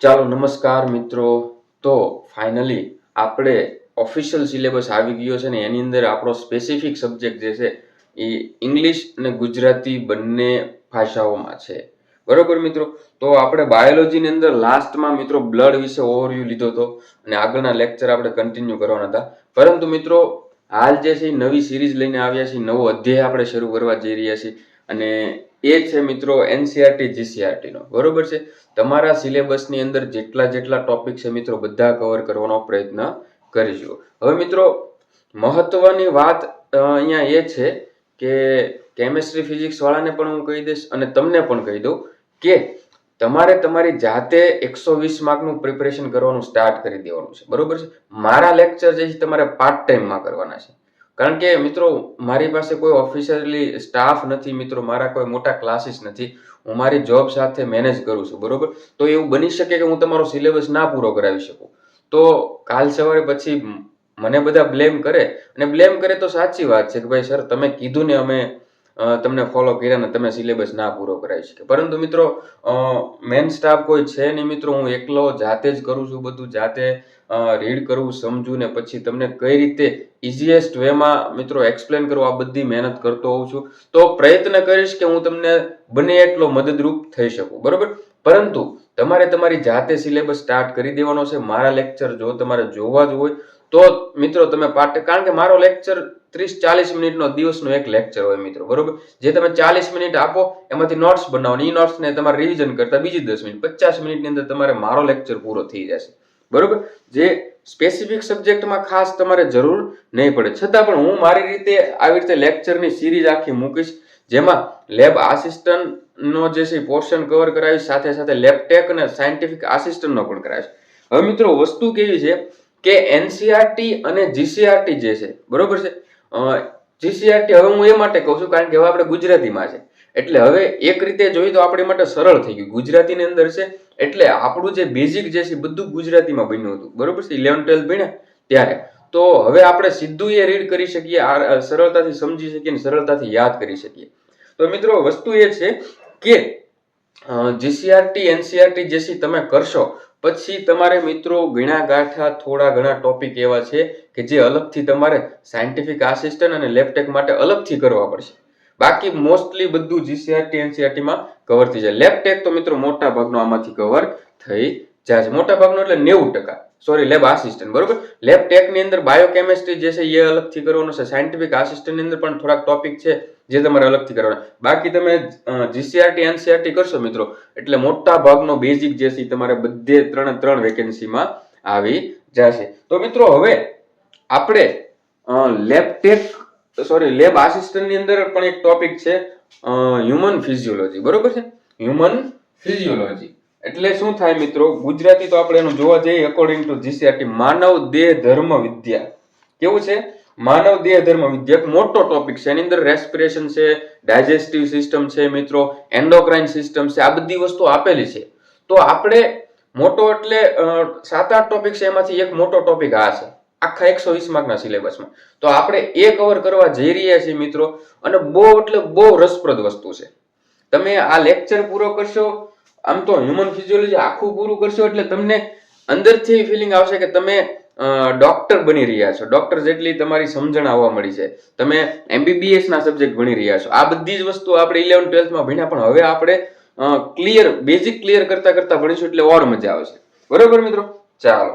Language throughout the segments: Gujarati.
ચાલો નમસ્કાર મિત્રો. તો ફાઇનલી આપણે ઓફિશિયલ સિલેબસ આવી ગયો છે ને એની અંદર આપણો સ્પેસિફિક સબ્જેક્ટ જે છે એ ઇંગ્લિશ અને ગુજરાતી બંને ભાષાઓમાં છે. બરોબર મિત્રો. તો આપણે બાયોલોજીની અંદર લાસ્ટમાં મિત્રો બ્લડ વિશે ઓવરવ્યૂ લીધો હતો અને આગળના લેક્ચર આપણે કન્ટિન્યુ કરવાના હતા. પરંતુ મિત્રો હાલ જે છે એ નવી સિરીઝ લઈને આવ્યા છીએ, નવો અધ્યાય આપણે શરૂ કરવા જઈ રહ્યા છીએ અને એ છે મિત્રો એનસીઆરટી જીસીઆરટી નો. બરોબર છે. તમારા સિલેબસની અંદર જેટલા ટોપિક છે મિત્રો બધા કવર કરવાનો પ્રયત્ન કરીશું. હવે મિત્રો મહત્વની વાત અહીંયા એ છે કે કેમેસ્ટ્રી ફિઝિક્સ વાળાને પણ હું કહી દઈશ અને તમને પણ કહી દઉં કે તમારે તમારી જાતે 120 માર્કનું પ્રિપરેશન કરવાનું સ્ટાર્ટ કરી દેવાનું છે. બરોબર છે. મારા લેક્ચર જે છે તમારે પાર્ટ ટાઈમમાં કરવાના છે. કારણ કે મિત્રો મારી પાસે કોઈ ઓફિશિયલી સ્ટાફ નથી મિત્રો, મારા કોઈ મોટા ક્લાસીસ નથી, હું મારી જોબ સાથે મેનેજ કરું છું. બરોબર. તો એવું બની શકે કે હું તમારો સિલેબસ ના પૂરો કરાવી શકું. તો કાલ સવારે પછી મને બધા બ્લેમ કરે, અને બ્લેમ કરે તો સાચી વાત છે કે ભાઈ સર તમે કીધું ને અમે તમને ફોલો કર્યા ને તમે સિલેબસ ના પૂરો કરાવી શકે. પરંતુ મિત્રો મેન સ્ટાફ કોઈ છે નહીં મિત્રો, હું એકલો જાતે જ કરું છું, બધું જાતે રીડ કરવું, સમજવું ને પછી તમને કઈ રીતે ઇઝીએસ્ટ વેમાં મિત્રો એક્સપ્લેન કરું આ બધી મહેનત કરતો હોઉં છું. તો પ્રયત્ન કરીશ કે હું તમને બને એટલો મદદરૂપ થઈ શકું. બરોબર. પરંતુ તમારે તમારી જાતે સિલેબસ સ્ટાર્ટ કરી દેવાનો છે. મારા લેક્ચર જો તમારે જોવા જ હોય તો મિત્રો તમે કારણ કે મારો લેક્ચર 30-40 મિનિટનો દિવસનો એક લેક્ચર હોય મિત્રો. બરોબર. જે તમે 40 મિનિટ આપો એમાંથી નોટ્સ બનાવો, એ નોટ્સને તમારે રિવિઝન કરતા બીજી 10 મિનિટ, 50 મિનિટની અંદર તમારે મારો લેક્ચર પૂરો થઈ જશે. બરોબર. જે સ્પેસિફિક સબ્જેક્ટમાં ખાસ તમારે જરૂર નહીં પડે, છતાં પણ હું મારી રીતે આવી રીતે લેક્ચરની સિરીઝ આખી મૂકીશ, જેમાં લેબ આસિસ્ટન્ટ નો જે છે પોર્શન કવર કરાવીશ, સાથે સાથે લેબ ટેક અને સાયન્ટિફિક આસિસ્ટન્ટ નો પણ કરાવીશ. હવે મિત્રો વસ્તુ કેવી છે કે એનસીઆરટી અને જીસીઆરટી જે છે, બરોબર છે, જીસીઆરટી હવે હું એ માટે કહું છું કારણ કે હવે આપણે ગુજરાતીમાં છે એટલે હવે એક રીતે જોઈએ તો આપણી માટે સરળ થઈ ગયું. ગુજરાતીની અંદર છે એટલે આપણું જે બેઝિક જે છે બધું ગુજરાતીમાં બન્યું હતું. બરોબર છે. 11-12 ભણ્યા ત્યારે તો હવે આપણે સીધું એ રીડ કરી શકીએ, સરળતાથી સમજી શકીએ અને સરળતાથી યાદ કરી શકીએ. તો મિત્રો વસ્તુ એ છે કે જીસીઆરટી એનસીઆરટી જે છે તમે કરશો પછી તમારે મિત્રો ગણ્યા ગાંઠા થોડા ઘણા ટોપિક એવા છે કે જે અલગથી તમારે સાયન્ટિફિક આસિસ્ટન્ટ અને લેબટેક માટે અલગથી કરવા પડશે. બાકી મોસ્ટલી બધું જીસીઆરટી એનસીઆરટી માં કવર થઈ જાય. લેબટેક તો મિત્રો મોટા ભાગનો આમાંથી કવર થઈ જાય છે. મોટા ભાગનો એટલે 90%. Sorry, lab assistant. બરોબર. લેબ ટેક ની અંદર બાયોકેમિસ્ટ્રી જે છે એ અલગથી કરવાનું છે. સાયન્ટિફિક આસિસ્ટન્ટ ની અંદર પણ થોડાક ટોપિક છે જે તમારે અલગથી કરવાના. બાકી તમે જીસીઆરટી એનસીઆરટી કરશો મિત્રો એટલે મોટા ભાગનો બેઝિક જે છે તમારે બધે 3 વેકેન્સીમાં આવી જશે. તો મિત્રો હવે આપણે લેબ આસિસ્ટન્ટ ની અંદર પણ એક ટોપિક છે હ્યુમન ફિઝિયોલોજી. બરોબર છે. હ્યુમન ફિઝિયોલોજી એટલે શું થાય મિત્રો, ગુજરાતી તો આપણે એનું જોવા જઈએ અકોર્ડિંગ ટુ જીસીઆરટી માનવ દેહ ધર્મ વિદ્યા. કેવું છે? માનવ દેહ ધર્મ વિદ્યા મોટો ટોપિક છે. એની અંદર રેસ્પિરેશન છે, ડાયજેસ્ટિવ સિસ્ટમ છે મિત્રો, એન્ડોક્રાઇન સિસ્ટમ છે, આ બધી વસ્તુ આપેલી છે. તો આપણે મોટો એટલે 7-8 ટોપિક છે, એમાંથી એક મોટો ટોપિક આ છે આખા 120 માર્કના સિલેબસમાં. તો આપણે એ કવર કરવા જઈ રહ્યા છીએ મિત્રો, અને બહુ એટલે બહુ રસપ્રદ વસ્તુ છે. તમે આ લેક્ચર પૂરો કરશો, આમ તો હ્યુમન ફિઝિયોલોજી આખું પૂરું કરશો એટલે તમને અંદરથી ફિલિંગ આવશે કે તમે ડોક્ટર બની રહ્યા છો. ડોક્ટર જેટલી તમારી સમજણ આવવા મળી છે. તમે એમબીબીએસ ના સબ્જેક્ટ ભણી રહ્યા છો. આ બધી જ વસ્તુ આપણે 11-12 ભણ્યા, પણ હવે આપણે બેઝિક ક્લિયર કરતા ભણીશું એટલે ઓર મજા આવશે. બરોબર મિત્રો. ચાલો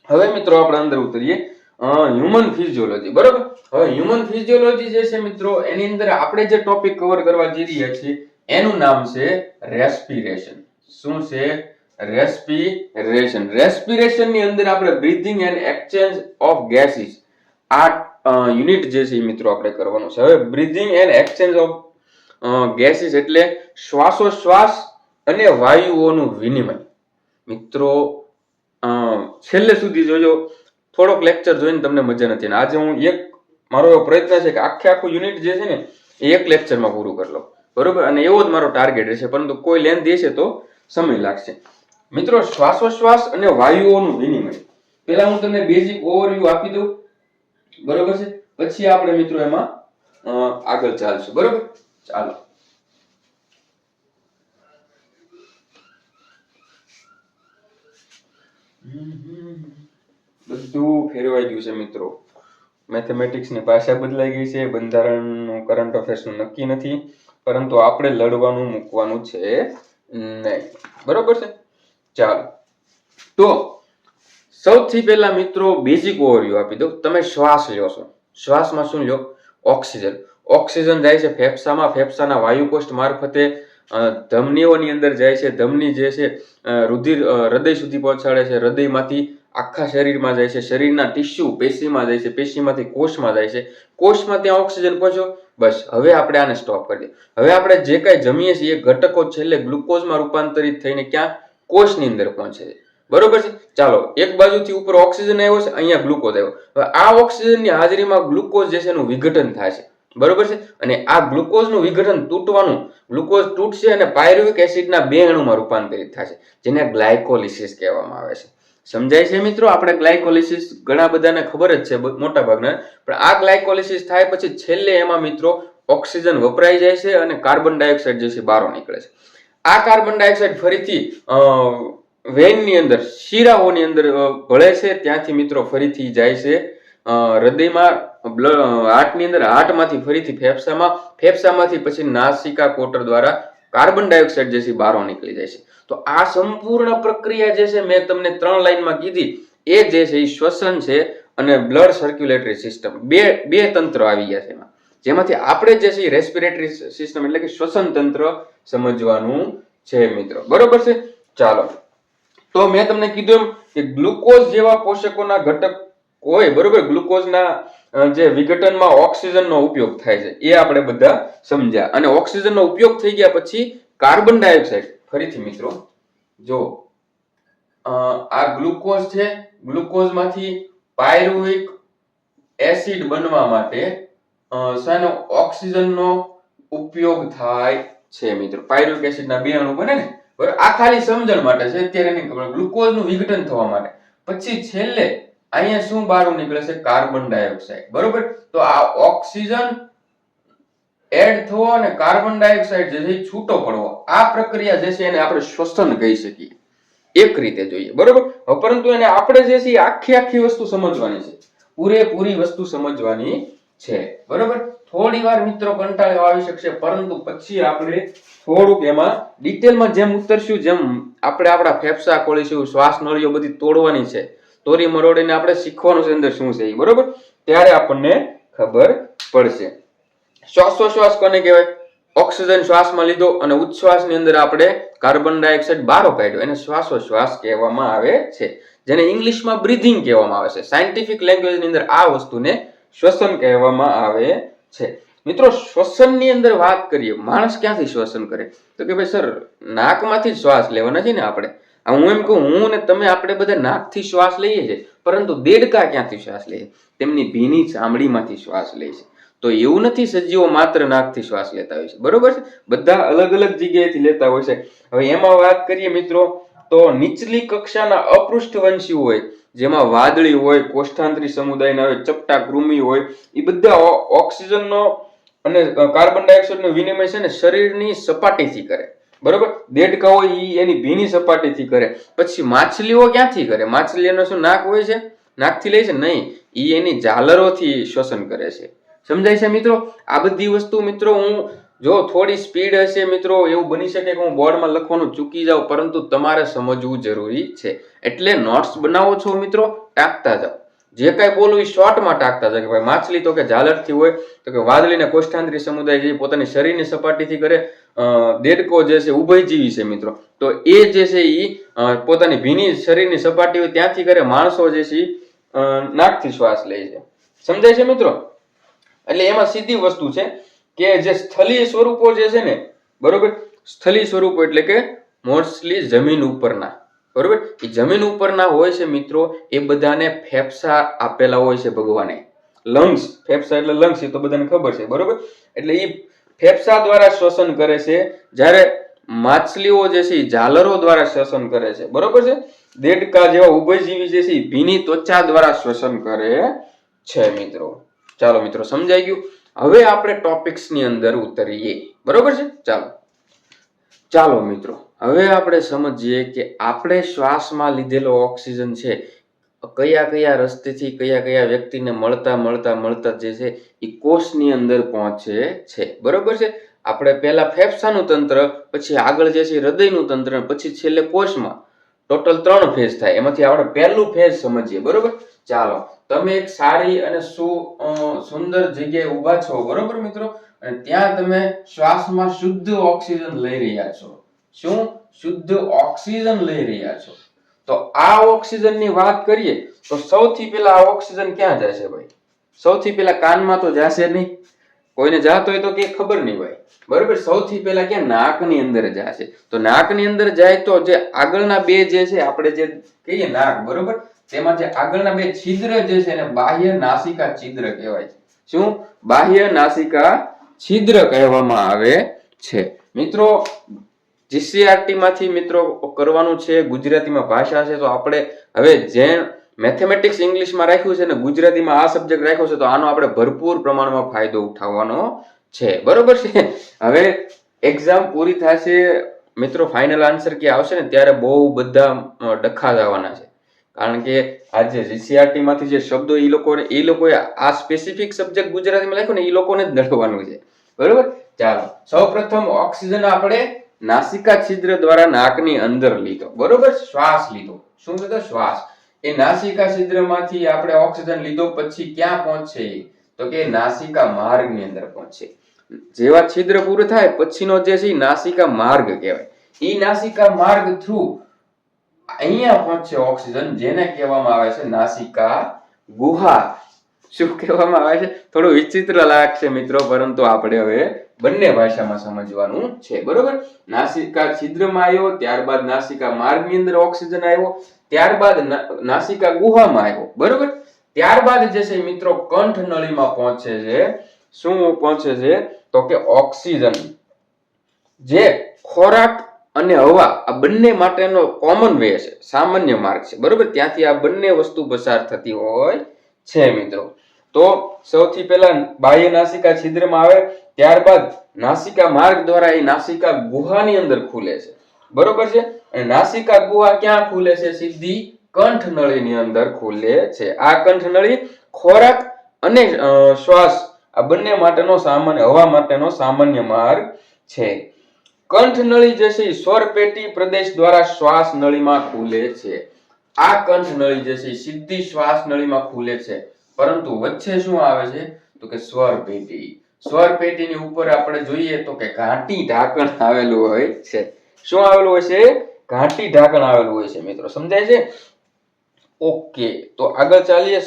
હવે મિત્રો આપણે અંદર ઉતરીએ. Human physiology. બરોબર. હવે હ્યુમન ફિઝિયોલોજી જે છે મિત્રો એની અંદર આપણે જે ટોપિક કવર કરવા જઈ રહ્યા છીએ એનું નામ છે રેસ્પિરેશન. શું છે? રેસ્પિરેશન. રેસ્પિરેશન ની અંદર આપણે breathing and exchange of gases આ યુનિટ જે છે મિત્રો આપણે કરવાનું છે. હવે breathing and exchange of gases એટલે શ્વાસોશ્વાસ અને વાયુઓનું વિનિમય. મિત્રો છેલ્લે સુધી જોજો, થોડોક લેક્ચર જોઈને તમને મજા નથી. આજે હું મારો એવો પ્રયત્ન છે કે આખું યુનિટ જે છે ને એ એક લેક્ચરમાં પૂરું કરી લો. બરોબર. અને એવો જ મારો ટાર્ગેટ રહેશે, પરંતુ કોઈ લેન્થ દેશે તો સમય લાગશે. મિત્રો શ્વાસોશ્વાસ અને વાયુઓનું વિનિમય પહેલા હું તમને બેઝિક ઓવરવ્યુ આપી દઉં. બરોબર છે. પછી આપણે મિત્રો એમાં આગળ ચાલશું. બરોબર. ચાલો. બધું ફેરવાઈ ગયું છે મિત્રો. મેથેમેટિક્સ ની ભાષા બદલાઈ ગઈ છે, બંધારણનું કરંટ અફેર્સનું નક્કી નથી, પરંતુ આપણે લડવાનું મૂકવાનું છે નહીં. બરોબર છે. ચાલો, તો સૌથી પહેલા મિત્રો બેઝિક ઓવરવ્યુ આપી દઉં. તમે શ્વાસ લ્યો છો, શ્વાસમાં શું લ્યો? ઓક્સિજન. ઓક્સિજન જાય છે ફેફસામાં, ફેફસાના વાયુકોષ્ઠ મારફતે ધમનીઓની અંદર જાય છે, ધમની જે છે રુધિર હૃદય સુધી પહોંચાડે છે, હૃદયમાંથી આખા શરીરમાં જાય છે, શરીરના ટિશ્યુ પેશીમાં જાય છે, પેશીમાંથી કોષમાં જાય છે, કોષમાં ત્યાં ઓક્સિજન પહોંચ્યો. બસ, હવે આપણે આને સ્ટોપ કરી દઈએ. હવે આપણે જે કાંઈ જમીએ છીએ એ ઘટકો છેલ્લે ગ્લુકોઝમાં રૂપાંતરિત થઈને ક્યાં? કોષની અંદર પહોંચે છે. બરોબર છે. ચાલો, એક બાજુથી ઉપર ઓક્સિજન આવ્યો છે, અહીંયા ગ્લુકોઝ આવ્યો. હવે આ ઓક્સિજનની હાજરીમાં ગ્લુકોઝ જે છે એનું વિઘટન થાય છે. બરોબર છે. અને આ ગ્લુકોઝનું વિઘટન તૂટવાનું, ગ્લુકોઝ તૂટશે અને પાયરુવિક એસિડના 2 અણુમાં રૂપાંતરિત થશે, જેને ગ્લાયકોલિસિસ કહેવામાં આવે છે. સમજાય છે મિત્રો? આપણે ગ્લાયકોલિસિસ ઘણા બધાને ખબર જ છે, મોટા ભાગના. પણ આ ગ્લાયકોલિસિસ થાય પછી છેલ્લે એમાં મિત્રો ઓક્સિજન વપરાઈ જાય છે અને કાર્બન ડાયોક્સાઇડ જે છે બહાર નીકળે છે. આ કાર્બન ડાયોક્સાઇડ ફરીથી વેઇનની અંદર, શીરાઓની અંદર ભળે છે, ત્યાંથી મિત્રો ફરીથી જાય છે હૃદયમાં, હાર્ટની અંદર, હાર્ટમાંથી ફરીથી ફેફસામાં, ફેફસામાંથી પછી નાસિકા કોટર દ્વારા કાર્બન ડાયોક્સાઇડ જે છે બહાર નીકળી જાય છે. તો આ સંપૂર્ણ પ્રક્રિયા જે છે મેં તમને 3 લાઈનમાં કીધી, એ જે છે એ શ્વસન છે અને બ્લડ સર્ક્યુલેટરી સિસ્ટમ, બે તંત્ર આવી ગયા છે એમાં, જેમાંથી આપણે જે છે રેસ્પિરેટરી સિસ્ટમ એટલે કે શ્વસન તંત્ર સમજવાનું છે મિત્રો. બરોબર છે. ચાલો, તો મેં તમને કીધું એમ કે ગ્લુકોઝ જેવા પોષકોના ઘટક હોય, બરોબર, ગ્લુકોઝના જે વિઘટનમાં ઓક્સિજનનો ઉપયોગ થાય છે એ આપણે બધા સમજ્યા. અને ઓક્સિજનનો ઉપયોગ થઈ ગયા પછી કાર્બન ડાયોક્સાઇડ, ફરીથી મિત્રો જો આ ગ્લુકોઝ છે, ગ્લુકોઝમાંથી પાયરુવિક એસિડ બનવા માટે શાનો ઓક્સિજનનો ઉપયોગ થાય છે મિત્રો. પાયરુવિક એસિડના 2 અણુ બને ને, બરાબર. આ ખાલી સમજણ માટે છે, અત્યારે નહીં ખબર. ગ્લુકોઝનું વિઘટન થવા માટે પછી છેલ્લે અહીંયા શું બહાર નીકળે છે? Carbon dioxide. બરોબર. તો આ ઓક્સિજન એડ થવો અને કાર્બન ડાયોક્સાઇડ જે છે છૂટો પડવો, આ પ્રક્રિયા જે છે એને આપણે શ્વસન કહી શકીએ, એક રીતે જોઈએ. બરોબર. પરંતુ એને આપણે જે છે આખી વસ્તુ સમજવાની છે, પૂરેપૂરી વસ્તુ સમજવાની છે. બરોબર. થોડી વાર મિત્રો કંટાળો આવી શકશે, પરંતુ પછી આપણે થોડુંક એમાં ડિટેલમાં જેમ ઉતરશું, જેમ આપણે આપણા ફેફસા ખોલીશું, શ્વાસ નળીઓ બધી તોડવાની છે, તોરી મરોડીને આપણે શીખવાનું છે અંદર શું છે. બરોબર. ત્યારે આપણને ખબર પડશે. શ્વાસોશ્વાસ કોને કહેવાય? ઓક્સિજન શ્વાસમાં લીધો અને ઉચ્છ્વાસની અંદર આપણે કાર્બન ડાયોક્સાઇડ બહાર કાઢ્યો, એને શ્વાસોશ્વાસ કહેવામાં આવે છે, જેને ઇંગ્લિશમાં બ્રીધિંગ કહેવામાં આવે છે. સાયન્ટિફિક લેંગ્વેજની અંદર આ વસ્તુને શ્વસન કહેવામાં આવે છે. મિત્રો, શ્વસનની અંદર વાત કરીએ, માણસ ક્યાંથી શ્વસન કરે? તો કે ભાઈ સર, નાકમાંથી શ્વાસ લેવાના છે ને આપણે. હું એમ કહું, હું ને તમે આપણે બધા નાકથી શ્વાસ લઈએ છીએ, પરંતુ દેડકા ક્યાંથી શ્વાસ લે? તેમની ભીની ચામડીમાંથી શ્વાસ લે છે. તો એવું નથી સજીવો માત્ર નાકથી શ્વાસ લેતા હોય છે. બરોબર છે. બધા અલગ અલગ જગ્યાએથી લેતા હોય છે. હવે એમાં વાત કરીએ મિત્રો, તો નીચલી કક્ષાના અપૃષ્ઠવંશી હોય, જેમાં વાદળી હોય, કોષ્ઠાંતરી સમુદાયના હોય, ચપટા કૃમિ હોય, એ બધા ઓક્સિજનનો અને કાર્બન ડાયોક્સાઇડનો વિનિમય છે ને શરીરની સપાટીથી કરે. બરોબર. દેડકા હોય ઈ એની ભીની સપાટીથી કરે. પછી માછલીઓ ક્યાંથી કરે? માછલીઓનો શું નાક હોય છે? નાકથી લે છે? નહીં, ઈ એની ઝાલરોથી શ્વસન કરે છે. સમજાય છે મિત્રો? આ બધી વસ્તુ મિત્રો, હું જો થોડી સ્પીડ હશે મિત્રો, એવું બની શકે કે હું બોર્ડમાં લખવાનું ચૂકી જાઉં, પરંતુ તમારે સમજવું જરૂરી છે. એટલે નોટ્સ બનાવો છો મિત્રો, ટાંકતા જાઓ. જે કાંઈ બોલું એ શોર્ટમાં ટાંકતા જાય કે ભાઈ માછલી તો કે ઝાલરથી હોય, તો કે વાદળીને કોષ્ઠાંતરી સમુદાય જે પોતાની શરીરની સપાટીથી કરે, દેડકો જે છે ઉભયજીવી છે મિત્રો, તો એ જે છે એ પોતાની ભીની શરીરની સપાટી હોય ત્યાંથી કરે. માણસો જે છે નાકથી શ્વાસ લે છે. સમજાય છે મિત્રો? એટલે એમાં સીધી વસ્તુ છે કે જે સ્થલીય સ્વરૂપો જે છે ને, બરોબર, સ્થલીય સ્વરૂપો એટલે કે મોસ્ટલી જમીન ઉપરના, બરોબર, એ જમીન ઉપરના હોય છે મિત્રો, એ બધાને ફેફસા આપેલા હોય છે ભગવાને. લંગ્સ, ફેફસા એટલે લંગ્સ, એ તો બધાને ખબર છે. બરોબર. એટલે એ ફેફસા દ્વારા શ્વસન કરે છે, જ્યારે માછલીઓ જે છે એ ઝાલરો દ્વારા શ્વસન કરે છે. બરોબર છે. દેડકા જેવા ઉભયજીવી જે છે એ ભીની ત્વચા દ્વારા શ્વસન કરે છે મિત્રો. ચાલો મિત્રો, સમજાઈ ગયું? હવે આપણે ટોપિક્સ ની અંદર ઉતરીએ. બરોબર છે. ચાલો મિત્રો, હવે આપણે સમજીએ કે આપણે શ્વાસમાં લીધેલો ઓક્સિજન છે કયા કયા રસ્તેથી કયા કયા વ્યક્તિને મળતા મળતા મળતા જે છે એ કોષની અંદર પહોંચે છે. બરોબર છે. આપણે પહેલા ફેફસાનું તંત્ર, પછી આગળ જે છે હૃદયનું તંત્ર, પછી છેલ્લે કોષમાં. ટોટલ 3 ફેઝ થાય. એમાંથી આપણે પહેલું ફેઝ સમજીએ. બરોબર. ચાલો, તમે એક સારી અને સુંદર જગ્યાએ ઊભા છો. બરોબર મિત્રો. અને ત્યાં તમે શ્વાસમાં શુદ્ધ ઓક્સિજન લઈ રહ્યા છો. શું? શુદ્ધ ઓક્સિજન લઈ રહ્યા છો. તો આ ઓક્સિજનની વાત કરીએ તો સૌથી પહેલા આ ઓક્સિજન ક્યાં જાય છે ભાઈ? સૌથી પહેલા કાનમાં તો જશે નહીં. કોઈને જાતો હોય તો કે ખબર નહીં ભાઈ. બરોબર. સૌથી પહેલા ક્યાં? નાકની અંદર જશે. તો નાકની અંદર જાય તો જે આગળના બે જે છે આપણે જે કહીએ નાક, બરોબર, તેમાં જે આગળના બે છિદ્ર જે છે એને બાહ્ય નાસિકા છિદ્ર કહેવાય છે. શું? બાહ્ય નાસિકા છિદ્ર કહેવામાં આવે છે. મિત્રો, જીસીઆરટી માંથી મિત્રો કરવાનું છે, ગુજરાતીમાં ભાષા છે, તો આપણે હવે જે મેથેમેટિક્સ ઇંગ્લિશમાં રાખ્યું છે ને ગુજરાતીમાં આ સબ્જેક્ટ રાખ્યો છે, તો આનો આપણે ભરપૂર પ્રમાણમાં ફાયદો ઉઠાવવાનો છે. બરોબર છે. હવે એક્ઝામ પૂરી થશે મિત્રો, ફાઇનલ આન્સર કે આવશે ને ત્યારે બહુ બધા ડખા જવાના છે. કારણ કે આજે જીસીઆરટી માંથી જે શબ્દો એ લોકોએ આ સ્પેસિફિક સબ્જેક્ટ ગુજરાતીમાં લખ્યો ને એ લોકોને જ નડવાનું છે. બરોબર. ચાલો, સૌપ્રથમ ઓક્સિજન આપણે નાસિકા છિદ્ર દ્વારા નાકની અંદર લીધો. બરોબર. શ્વાસ લીધો. શું લીધો? શ્વાસ. એ નાસિકા છિદ્રમાંથી આપણે ઓક્સિજન લીધો, પછી ક્યાં પહોંચે? તો કે નાસિકા માર્ગની અંદર પહોંચે. જેવા છિદ્ર પૂરું થાય પછીનો જે છે નાસિકા માર્ગ કહેવાય. ઈ નાસિકા માર્ગ થ્રુ અહીંયા પહોંચે ઓક્સિજન, જેને કહેવામાં આવે છે નાસિકા ગુહા. શું કહેવામાં આવે છે? થોડું વિચિત્ર લાગશે મિત્રો, પરંતુ આપણે હવે બંને ભાષામાં સમજવાનું છે. બરોબર. નાસિકા છિદ્રમાં આવ્યો, ત્યારબાદ નાસિકા માર્ગની અંદર ઓક્સિજન આવ્યો, ત્યારબાદ નાસિકા ગુહામાં આવ્યો. બરોબર. ત્યારબાદ જે છે મિત્રો કંઠ નળીમાં પહોંચે છે. શું પહોંચે છે? તો કે ઓક્સિજન જે ખોરાક અને હવા આ બંને માટેનો કોમન વે છે, સામાન્ય માર્ગ છે. બરોબર. ત્યાંથી આ બંને વસ્તુ પસાર થતી હોય છે મિત્રો. તો સૌથી પહેલા બાહ્ય નાસિકા છિદ્રમાં આવે, ત્યારબાદ નાસિકા માર્ગ દ્વારા એ નાસિકા ગુહાની અંદર ખુલે છે. બરોબર છે. અને નાસિકા ગુહા ક્યાં ખુલે છે? સીધી કંઠ નળીની અંદર ખુલે છે. આ કંઠ નળી ખોરાક અને શ્વાસ આ બંને માટેનો હવા માટેનો સામાન્ય માર્ગ છે. કંઠ નળી જે છે એ સ્વર પેટી પ્રદેશ દ્વારા શ્વાસ નળીમાં ખુલે છે. આ કંઠ નળી જે છે સીધી શ્વાસ નળીમાં ખુલે છે, પરંતુ વચ્ચે શું આવે છે? તો કે સ્વર પેટી. સ્વર પેટીની ઉપર આપણે જોઈએ તો કે ઘાટી ઢાંકણ આવેલું હોય છે. શું આવેલું હોય છે? ઘાટી ઢાંકણ આવેલું હોય છે મિત્રો. સમજાય છે? ઓકે, તો આગળ ચાલીએ.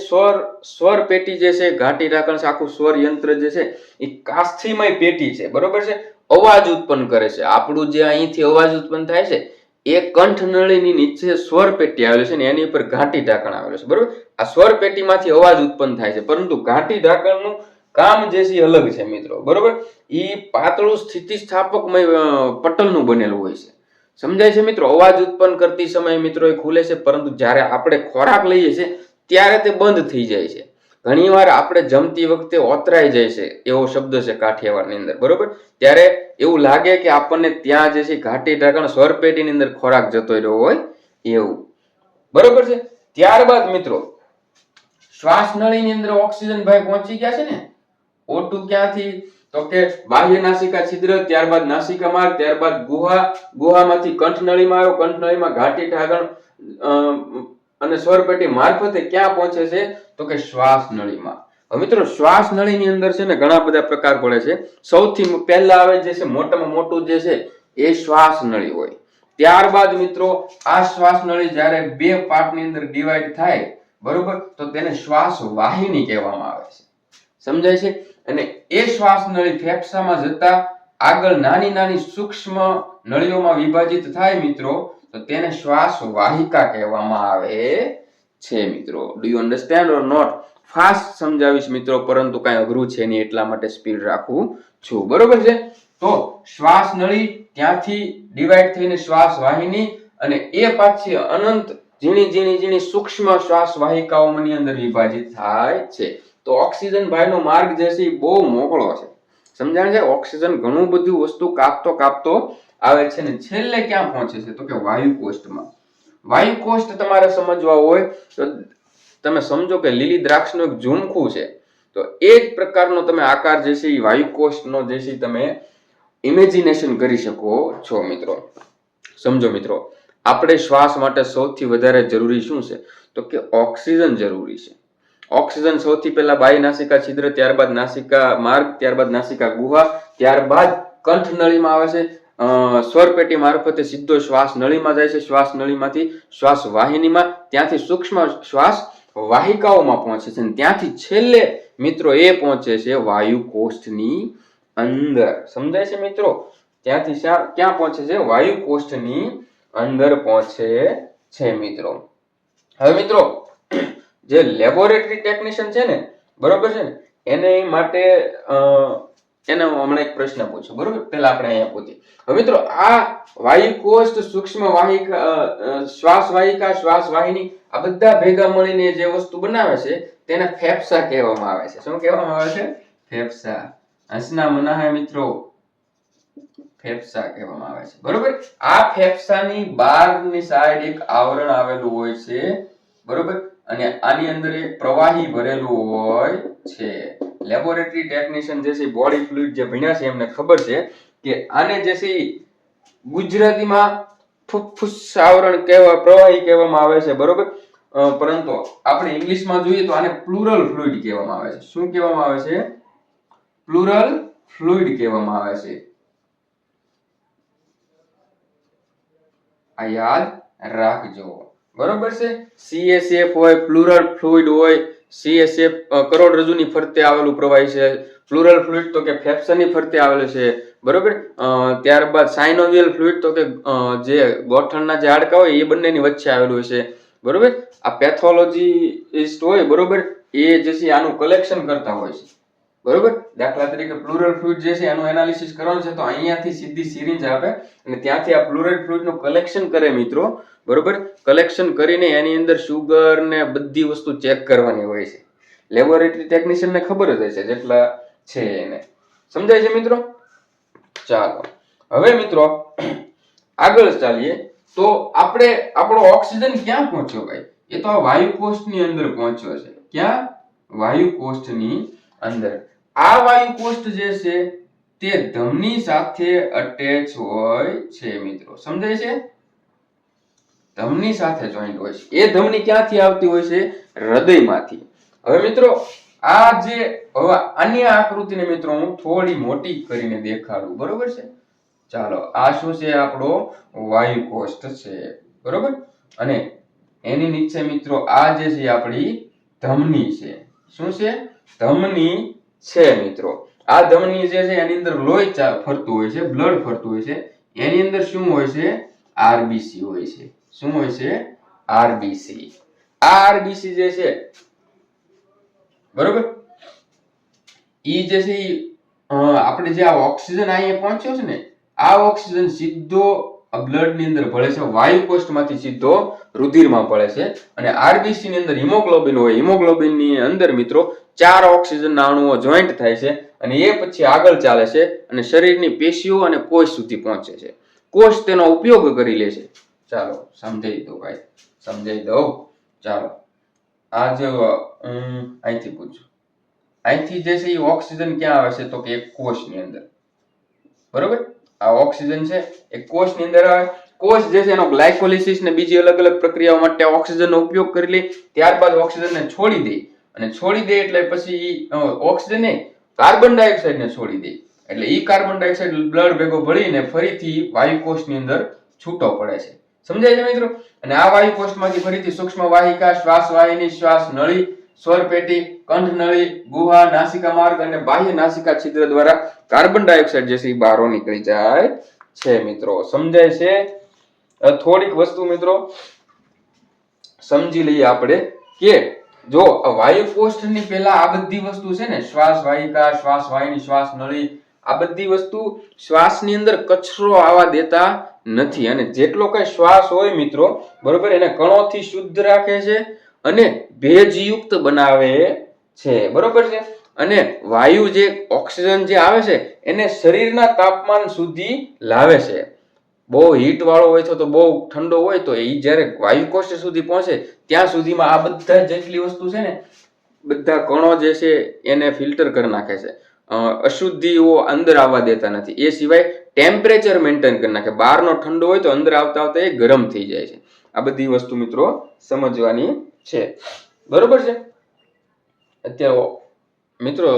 સ્વર પેટી જે છે, ઘાટી ઢાંકણ છે, આખું સ્વર યંત્ર જે છે એ કાસ્થીમય પેટી છે. બરોબર છે. અવાજ ઉત્પન્ન કરે છે. આપણું જે અહીંથી અવાજ ઉત્પન્ન થાય છે એ કંઠ નળીની નીચે સ્વર પેટી આવેલી છે ને એની ઉપર ઘાટી ઢાંકણ આવેલું છે. બરોબર. આ સ્વર પેટીમાંથી અવાજ ઉત્પન્ન થાય છે, પરંતુ ઘાટી ઢાંકણનું કામ જે છે અલગ છે મિત્રો. બરોબર. ઈ પાતળું સ્થિતિસ્થાપકમય પટલનું બનેલું હોય છે. સમજાય છે મિત્રો? અવાજ ઉત્પન્ન કરતી સમયે મિત્રો એ ખુલે છે, પરંતુ જ્યારે આપણે ખોરાક લઈએ છીએ ત્યારે તે બંધ થઈ જાય છે. ઘણીવાર આપણે જમતી વખતે ઓતરાઈ જાય છે, એવો શબ્દ છે કાઠિયાવાડની અંદર. બરોબર. ત્યારે એવું લાગે કે આપણને ત્યાં જે છે ઘાટી ઢાંકણ સ્વરપેટીની અંદર ખોરાક જતો રહ્યો હોય એવું. બરોબર છે. ત્યારબાદ મિત્રો શ્વાસ નળીની અંદર ઓક્સિજન ભાઈ પહોંચી ગયા છે ને. O2 ક્યાંથી? તો કે બાહ્ય નાસિકા છિદ્ર, ત્યારબાદ નાસિકા માર્ગ, ત્યારબાદ ગુહામાંથી કંઠ નળીમાં આવ્યો, કંઠ નળીમાં ઘાટી ઢાંકણ અને સ્વરપેટી મારફતે ક્યાં પહોંચે છે? તો કે શ્વાસ નળીમાં. હવે મિત્રો શ્વાસ નળીની અંદર છે ને ઘણા બધા પ્રકાર પડે છે. સૌથી પહેલા આવે જે છે મોટામાં મોટું જે છે એ શ્વાસ નળી હોય. ત્યારબાદ મિત્રો આ શ્વાસ નળી જ્યારે બે પાર્ટની અંદર ડિવાઈડ થાય, બરોબર, તો તેને શ્વાસ વાહિની કહેવામાં આવે છે. સમજાય છે? અને એ શ્વાસ નળી ફેફસામાં જતા આગળ નાની નાની સૂક્ષ્મ નળીઓમાં વિભાજિત થાય મિત્રો, તો તેને શ્વાસ વાહિકા કહેવામાં આવે છે મિત્રો. Do you understand or not? Fast સમજાવીશ મિત્રો, પરંતુ કઈ અઘરું છે નહીં એટલા માટે સ્પીડ રાખું છું. બરોબર છે. તો શ્વાસ નળી ત્યાંથી ડિવાઈડ થઈને શ્વાસ વાહિની, અને એ પાછી અનંત ઝીણી ઝીણી ઝીણી સૂક્ષ્મ શ્વાસ વાહિકાઓની અંદર વિભાજિત થાય છે. તો ઓક્સિજન ભાઈનો માર્ગ જે છે એ બહુ મોકળો છે. સમજાણ છે? ઓક્સિજન ઘણું બધું વસ્તુ કાપતો આવે છે ને છેલ્લે ક્યાં પહોંચે છે તો કે વાયુ કોષ્ઠમાં. વાયુ કોષ્ઠ તમારે સમજવા હોય તો તમે સમજો કે લીલી દ્રાક્ષનું એક ઝુમખું છે, તો એ જ પ્રકારનો તમે આકાર જે છે એ વાયુ કોષ્ઠનો જે છે તમે ઇમેજિનેશન કરી શકો છો મિત્રો. સમજો મિત્રો, આપણે શ્વાસ માટે સૌથી વધારે જરૂરી શું છે તો કે ઓક્સિજન જરૂરી છે. ઓક્સિજન સૌથી પહેલા બાહ્ય નાસિકા છિદ્ર, ત્યારબાદ નાસિકા માર્ગ, ત્યારબાદ નાસિકા ગુહા, ત્યારબાદ કંઠ નળીમાં આવે છે. સ્વર પેટી મારફતે સીધો શ્વાસ નળીમાં જાય છે, શ્વાસ નળીમાંથી શ્વાસ વાહિનીમાં, ત્યાંથી સૂક્ષ્મ શ્વાસ વાહિકાઓમાં પહોંચે છે, ત્યાંથી છેલ્લે મિત્રો એ પહોંચે છે વાયુ કોષ્ઠની અંદર. સમજાય છે મિત્રો? ત્યાંથી ક્યાં પહોંચે છે? વાયુ કોષ્ઠની અંદર પહોંચે છે મિત્રો. હવે મિત્રો, જે લેબોરેટરી ટેકનિશિયન છે ને, બરોબર છે ને, એને માટે એને હમણાં એક પ્રશ્ન પૂછ્યો, બરોબર? પહેલા આપણે અહીંયા પૂછીએ. હવે મિત્રો, આ વાયુ કોષ્ઠ, સૂક્ષ્મ વાહિકા, શ્વાસ વાહિકા, શ્વાસ વાહિની, આ બધા ભેગા મળીને જે વસ્તુ બનાવે છે તેને ફેફસા કહેવામાં આવે છે. શું કહેવામાં આવે છે? ફેફસા. હસના મના હે મિત્રો, ફેફસા કહેવામાં આવે છે, બરોબર? આ ફેફસાની બહારની સાઈડ એક આવરણ આવેલું હોય છે, બરોબર? અને આની અંદર એક પ્રવાહી ભરેલું હોય છે. લેબોરેટરી ટેકનિશિયન જે છે બોડી ફ્લુઇડ જે ભણ્યા છે એમને ખબર છે કે આને જે છે ગુજરાતીમાં ફુફ્ફુસ આવરણ પ્રવાહી કહેવામાં આવે છે, બરોબર? પરંતુ આપણે ઇંગ્લિશમાં જોઈએ તો આને પ્લુરલ ફ્લુઇડ કહેવામાં આવે છે. શું કહેવામાં આવે છે? પ્લુરલ ફ્લુઇડ કહેવામાં આવે છે. આ યાદ રાખજો, બરોબર છે? CSF હોય, પ્લુરલ ફ્લુઇડ હોય. CSF કરોડરજ્જુની ફરતે આવેલું પ્રવાહી છે. પ્લુરલ ફ્લુઇડ તો કે ફેફસાની ફરતે આવેલું છે, બરોબર? ત્યારબાદ સાયનોવિયલ ફ્લુઇડ તો કે જે ગોઠણના જે હાડકા હોય એ બંનેની વચ્ચે આવેલું છે, બરોબર? આ પેથોલોજીસ્ટ હોય, બરોબર, એ જે છે આનું કલેક્શન કરતા હોય છે, બરોબર? દાખલા તરીકે પ્લુરલ ફ્લુઇડ જે છે એનું એનાલિસિસ કરવાનું છે તો અહીંયાથી સીધી સિરિંજ આપે અને ત્યાંથી આ પ્લુરલ ફ્લુઇડનું કલેક્શન કરે મિત્રો, બરોબર? કલેક્શન કરીને એની અંદર શુગર ને બધી વસ્તુ ચેક કરવાની હોય છે. લેબોરેટરી ટેકનિશિયનને ખબર જ હશે જેટલા છે એને. સમજાય છે મિત્રો? ચાલો હવે મિત્રો આગળ ચાલીએ. તો આપણે આપણો ઓક્સિજન ક્યાં પહોંચ્યો ભાઈ? એ તો આ વાયુ કોષ્ઠની અંદર પહોંચ્યો છે. ક્યાં? વાયુ કોષ્ઠની અંદર. આ વાયુ કોષ્ઠ જે છે તે ધમની સાથે અટેચ હોય છે મિત્રો. સમજાય છે? ધમની સાથે જોઈન્ટ હોય છે. એ ધમની ક્યાંથી આવતી હોય છે? હૃદયમાંથી. હવે મિત્રો આ જે અન્ય આકૃતિને મિત્રો હું થોડી મોટી કરીને દેખાડું, બરોબર છે? ચાલો, આ શું છે? આપણો વાયુ કોષ્ઠ છે, બરોબર? અને એની નીચે મિત્રો આ જે છે આપણી ધમની છે. શું છે? ધમની છે મિત્રો. આ ધમની જે છે એની અંદર લોહી ફરતું હોય છે, બ્લડ ફરતું હોય છે. એની અંદર શું હોય છે? RBC હોય છે. શું હોય છે? RBC. આ RBC જે છે, બરોબર, ઈ જે છે આપણે જે આ ઓક્સિજન અહીંયા પહોંચ્યો છે ને, આ ઓક્સિજન સીધો બ્લડ ની અંદર ભળે છે, વાયુ કોષ્ઠમાંથી સીધો રુધિરમાં ભળે છે. અને RBC ની અંદર હિમોગ્લોબિન હોય. હિમોગ્લોબિન ની અંદર મિત્રો 4 ઓક્સિજનના અણુઓ જોઈન્ટ થાય છે અને એ પછી આગળ ચાલે છે અને શરીરની પેશીઓ અને કોષ સુધી પહોંચે છે. કોષ તેનો ઉપયોગ કરી લે છે. ચાલો સમજાઈ દો ભાઈ, સમજાઈ દો. ચાલો, આ જે અહીંથી પૂછું, અહીંથી જે છે એ ઓક્સિજન ક્યાં આવે છે તો કે એક કોષની અંદર, બરોબર? આ ઓક્સિજન છે એ કોષની અંદર આવે. કોષ જે છે એનો ગ્લાયકોલિસિસ ને બીજી અલગ અલગ પ્રક્રિયાઓ માટે ઓક્સિજનનો ઉપયોગ કરી લે. ત્યારબાદ ઓક્સિજનને છોડી દે અને છોડી દે એટલે પછી ઓક્સિજન ને કાર્બન ડાયોક્સાઇડને છોડી દે એટલે ઈ કાર્બન ડાયોક્સાઇડ બ્લડ ભેગો ભળીને ફરીથી વાયુ કોષની અંદર છૂટો પડે છે. સમજાય છે મિત્રો? અને આ વાયુ કોષમાંથી ફરીથી સૂક્ષ્મ વાહિકા, શ્વાસ વાહિની, શ્વાસ નળી, સ્વર પેટી, કંઠ નળી, ગુહા, નાસિકા માર્ગ અને બાહ્ય નાસિકા છિદ્ર દ્વારા કાર્બન ડાયોક્સાઇડ જે છે એ બહાર નીકળી જાય છે મિત્રો. સમજાય છે? થોડીક વસ્તુ મિત્રો સમજી લઈએ આપણે કે જો વાયુ કોષ્ઠની પહેલા આ બધી વસ્તુ છે ને, શ્વાસ વાહિકા, શ્વાસ વાહિની, શ્વાસ નળી, આ બધી વસ્તુ શ્વાસની અંદર કચરો આવવા દેતા નથી. અને જેટલો કઈ શ્વાસ હોય મિત્રો, બરોબર, એને કણોથી શુદ્ધ રાખે છે અને ભેજયુક્ત બનાવે છે, બરોબર છે? અને વાયુ જે ઓક્સિજન જે આવે છે એને શરીરના તાપમાન સુધી લાવે છે. બહુ હીટ વાળો હોય તો બહુ ઠંડો હોય તો એ જ્યારે વાયુકોષ્ઠ સુધી પહોંચે ત્યાં સુધીમાં આ બધા જેટલી વસ્તુ છે ને બધા કણો જે છે એને ફિલ્ટર કરી નાખે છે, અશુદ્ધિઓ અંદર આવવા દેતા નથી. એ સિવાય ટેમ્પરેચર મેન્ટેન કરી નાખે, બહારનો ઠંડો હોય તો અંદર આવતા આવતા એ ગરમ થઈ જાય છે. આ બધી વસ્તુ મિત્રો સમજવાની છે, બરોબર છે. અત્યારે મિત્રો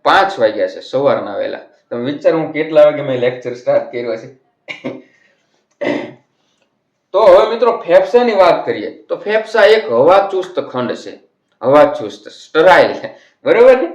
5 વાગ્યા છે સવારના વહેલા. તમે વિચારો હું કેટલા વાગે મેં લેક્ચર સ્ટાર્ટ કર્યો છે. તો હવે મિત્રો ફેફસાની વાત કરીએ તો ફેફસા એક હવા ચુસ્ત ખંડ છે, હવા ચુસ્ત સ્ટરાઇલ, બરોબર ને.